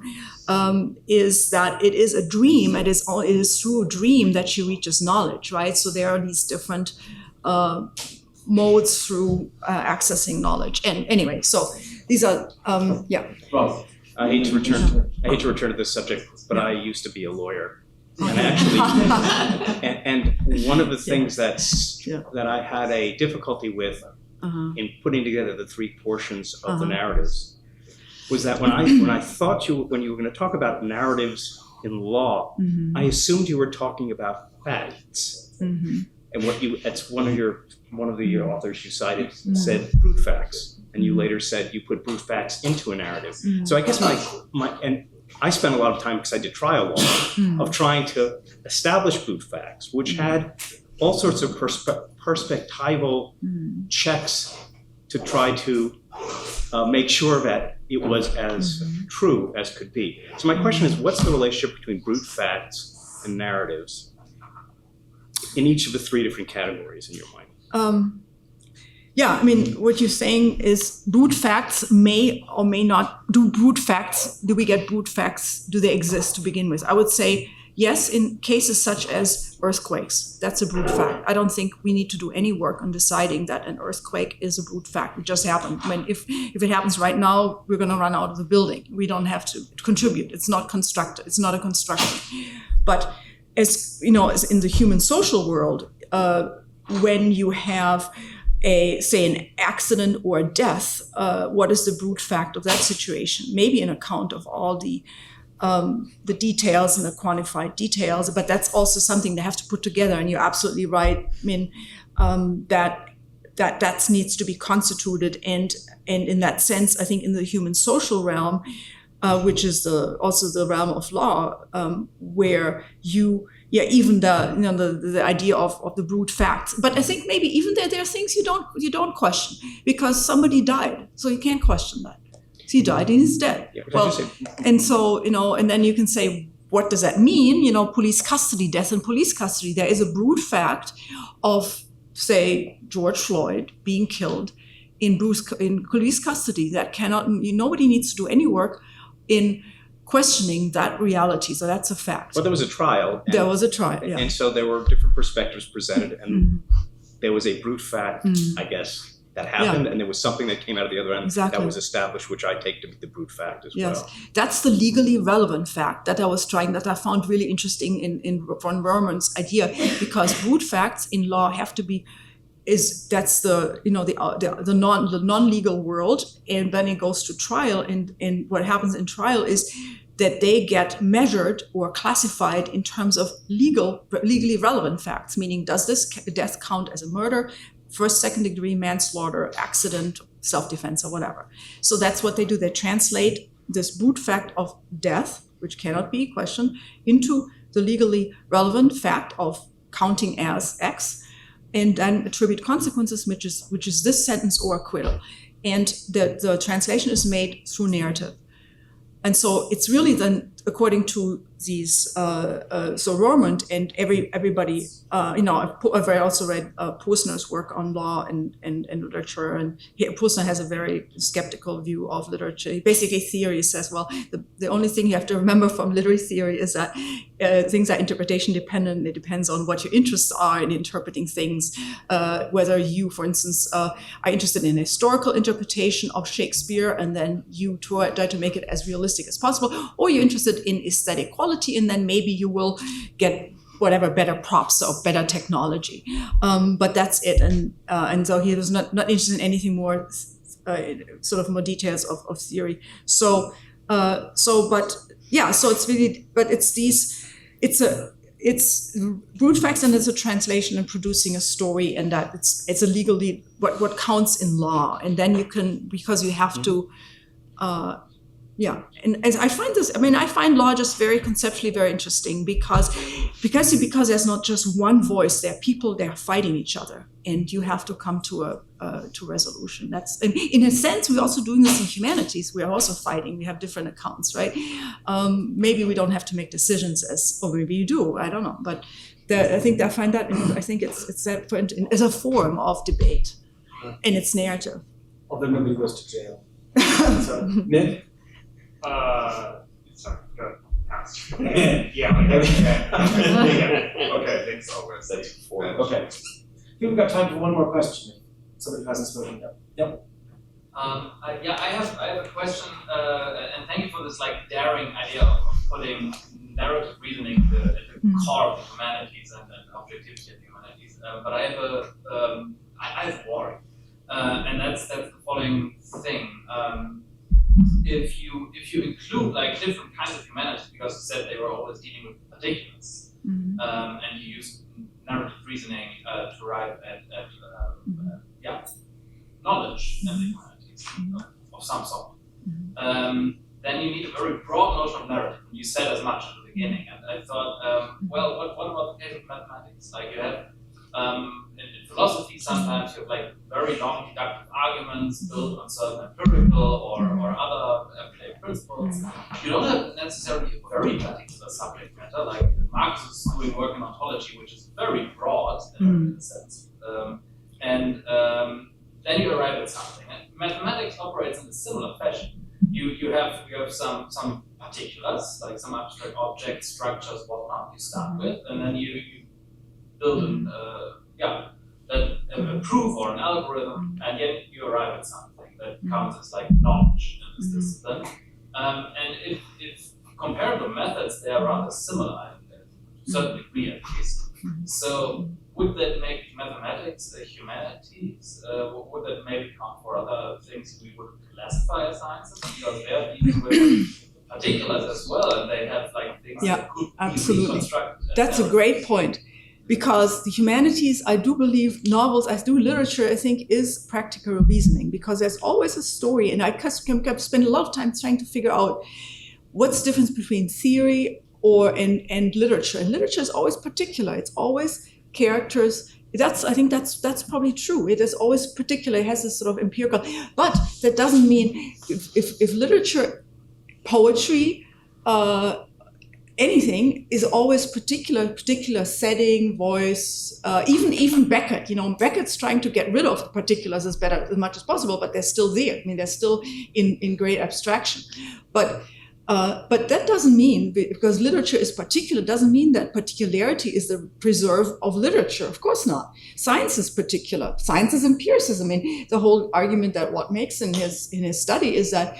is that it is a dream. It is through a dream that she reaches knowledge, right? So there are these different modes through accessing knowledge. And anyway, so these are, Well, I hate to return to this subject, but I used to be a lawyer, and actually, and one of the things that I had a difficulty with in putting together the three portions of the narratives was that when I thought when you were going to talk about narratives in law, I assumed you were talking about facts, and one of the authors you cited said brute facts. And you later said you put brute facts into a narrative. So I guess and I spent a lot of time, because I did trial law, of trying to establish brute facts, which had all sorts of perspectival checks to try to make sure that it was as true as could be. So my question is, what's the relationship between brute facts and narratives in each of the three different categories in your mind? What you're saying is brute facts may or may not. Do we get brute facts? Do they exist to begin with? I would say yes, in cases such as earthquakes, that's a brute fact. I don't think we need to do any work on deciding that an earthquake is a brute fact. It just happened. If it happens right now, we're going to run out of the building. We don't have to contribute. It's not constructed. It's not a construction. But as in the human social world, when you have an accident or a death, what is the brute fact of that situation? Maybe an account of all the details and the quantified details, but that's also something they have to put together. And you're absolutely right. That needs to be constituted. And in that sense, I think in the human social realm, which is also the realm of law, where even the idea of the brute facts. But I think maybe even there are things you don't question, because somebody died, so you can't question that. So he died and he's dead. And so and then you can say, what does that mean? Police custody, death in police custody. There is a brute fact of, say, George Floyd being killed in police custody that nobody needs to do any work in questioning that reality. So that's a fact. Well, there was a trial. There was a trial, yeah. And so there were different perspectives presented, and there was a brute fact, I guess, that happened, and there was something that came out of the other end that was established, which I take to be the brute fact as well. That's the legally relevant fact that I found really interesting in von Wurman's idea, because brute facts in law have to be that's the non-legal world, and then it goes to trial, and what happens in trial is that they get measured or classified in terms of legally relevant facts, meaning does this death count as a murder, first, second degree manslaughter, accident, self-defense, or whatever. So that's what they do. They translate this brute fact of death, which cannot be questioned, into the legally relevant fact of counting as X, and then attribute consequences, which is this sentence or acquittal. And the translation is made through narrative. And so it's really then, according to these, so Rormund and everybody, I've also read Posner's work on law and literature, and Posner has a very skeptical view of literature. Basically, theory says, well, the only thing you have to remember from literary theory is that things are interpretation dependent. It depends on what your interests are in interpreting things. Whether you, for instance, are interested in historical interpretation of Shakespeare, and then you try to make it as realistic as possible, or you're interested in aesthetic quality, and then maybe you will get whatever better props or better technology. But that's it. And so he was not interested in anything more, sort of more details of theory. So So it's really, but it's brute facts, and it's a translation and producing a story, and that it's a legally what counts in law, and then you can, because you have to, and as I find law just very conceptually very interesting because there's not just one voice. There are people, they're fighting each other, and you have to come to a resolution. That's, in a sense, we're also doing this in humanities. We are also fighting. We have different accounts, right? Maybe we don't have to make decisions or maybe you do. I don't know, but I think it's that as a form of debate, and it's narrative. Although nobody goes to jail. So, Nick? Sorry, go ask. Yeah. Okay, thanks, always. Okay. I think we've got time for one more question. Somebody who hasn't spoken yet. Yep. I have a question, and thank you for this daring idea of putting narrative reasoning at the core of the humanities and objectivity of the humanities. But I have a worry, and that's the following thing. If you include different kinds of humanities, because you said they were always dealing with particulars, and you use narrative reasoning to arrive at knowledge in the humanities of some sort, then you need a very broad notion of narrative. You said as much at the beginning, and I thought, what about the case of mathematics? You have in philosophy sometimes you have very long deductive arguments built on certain empirical or other everyday principles. You don't have necessarily a very particular subject matter, like Marx is doing work in ontology, which is very broad in a sense. Then you arrive at something. And mathematics operates in a similar fashion. You have some particulars, like some abstract objects, structures, whatnot. You start with, and then you build a proof or an algorithm, and yet you arrive at something that counts as knowledge in this discipline. And if comparable methods, they are rather similar to a certain degree at least. So would that make mathematics a humanities? Would that maybe count for other things we would classify as sciences? Because they're dealing with particulars as well, and they have things that could be reconstructed. That's a great point. Because the humanities, I do believe novels, I do literature, I think is practical reasoning, because there's always a story, and I kept spending a lot of time trying to figure out what's the difference between theory and literature. And literature is always particular. It's always characters. I think that's probably true. It is always particular. It has this sort of empirical. But that doesn't mean if literature, poetry, anything is always particular setting, voice, even Beckett. Beckett's trying to get rid of the particulars as much as possible, but they're still there. They're still in great abstraction. But that doesn't mean, because literature is particular, doesn't mean that particularity is the preserve of literature. Of course not. Science is particular. Science is empiricism. The whole argument that Watt makes in his study is that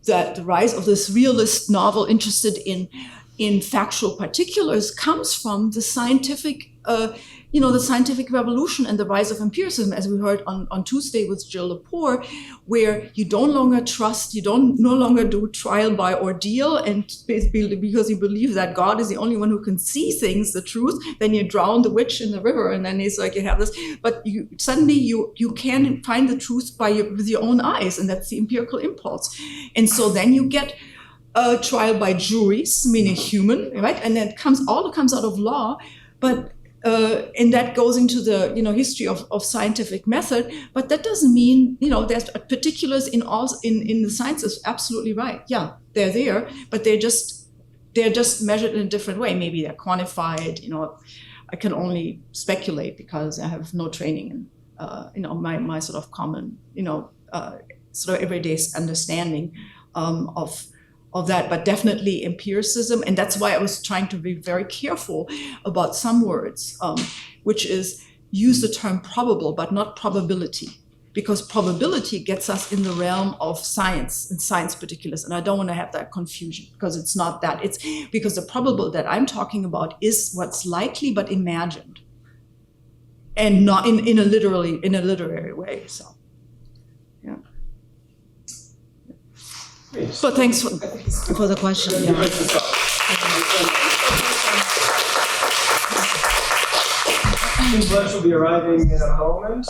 the rise of this realist novel interested in factual particulars comes from the scientific, the scientific revolution and the rise of empiricism, as we heard on Tuesday with Jill Lepore, where you no longer do trial by ordeal, and because you believe that God is the only one who can see things, the truth, then you drown the witch in the river, and then it's you have this, but suddenly you can find the truth with your own eyes, and that's the empirical impulse. And so then you get a trial by juries, meaning human, right? And then all comes out of law, but and that goes into the history of scientific method. But that doesn't mean there's particulars in the sciences. Absolutely right. Yeah, they're there, but they're just measured in a different way. Maybe they're quantified. I can only speculate because I have no training in my sort of common sort of everyday understanding of that, but definitely empiricism. And that's why I was trying to be very careful about some words, which is use the term probable, but not probability, because probability gets us in the realm of science and science particulars. And I don't want to have that confusion, because it's not that. It's because the probable that I'm talking about is what's likely but imagined, and not in a literary way. So, yeah. But thanks for the question. I think lunch will be arriving in a moment.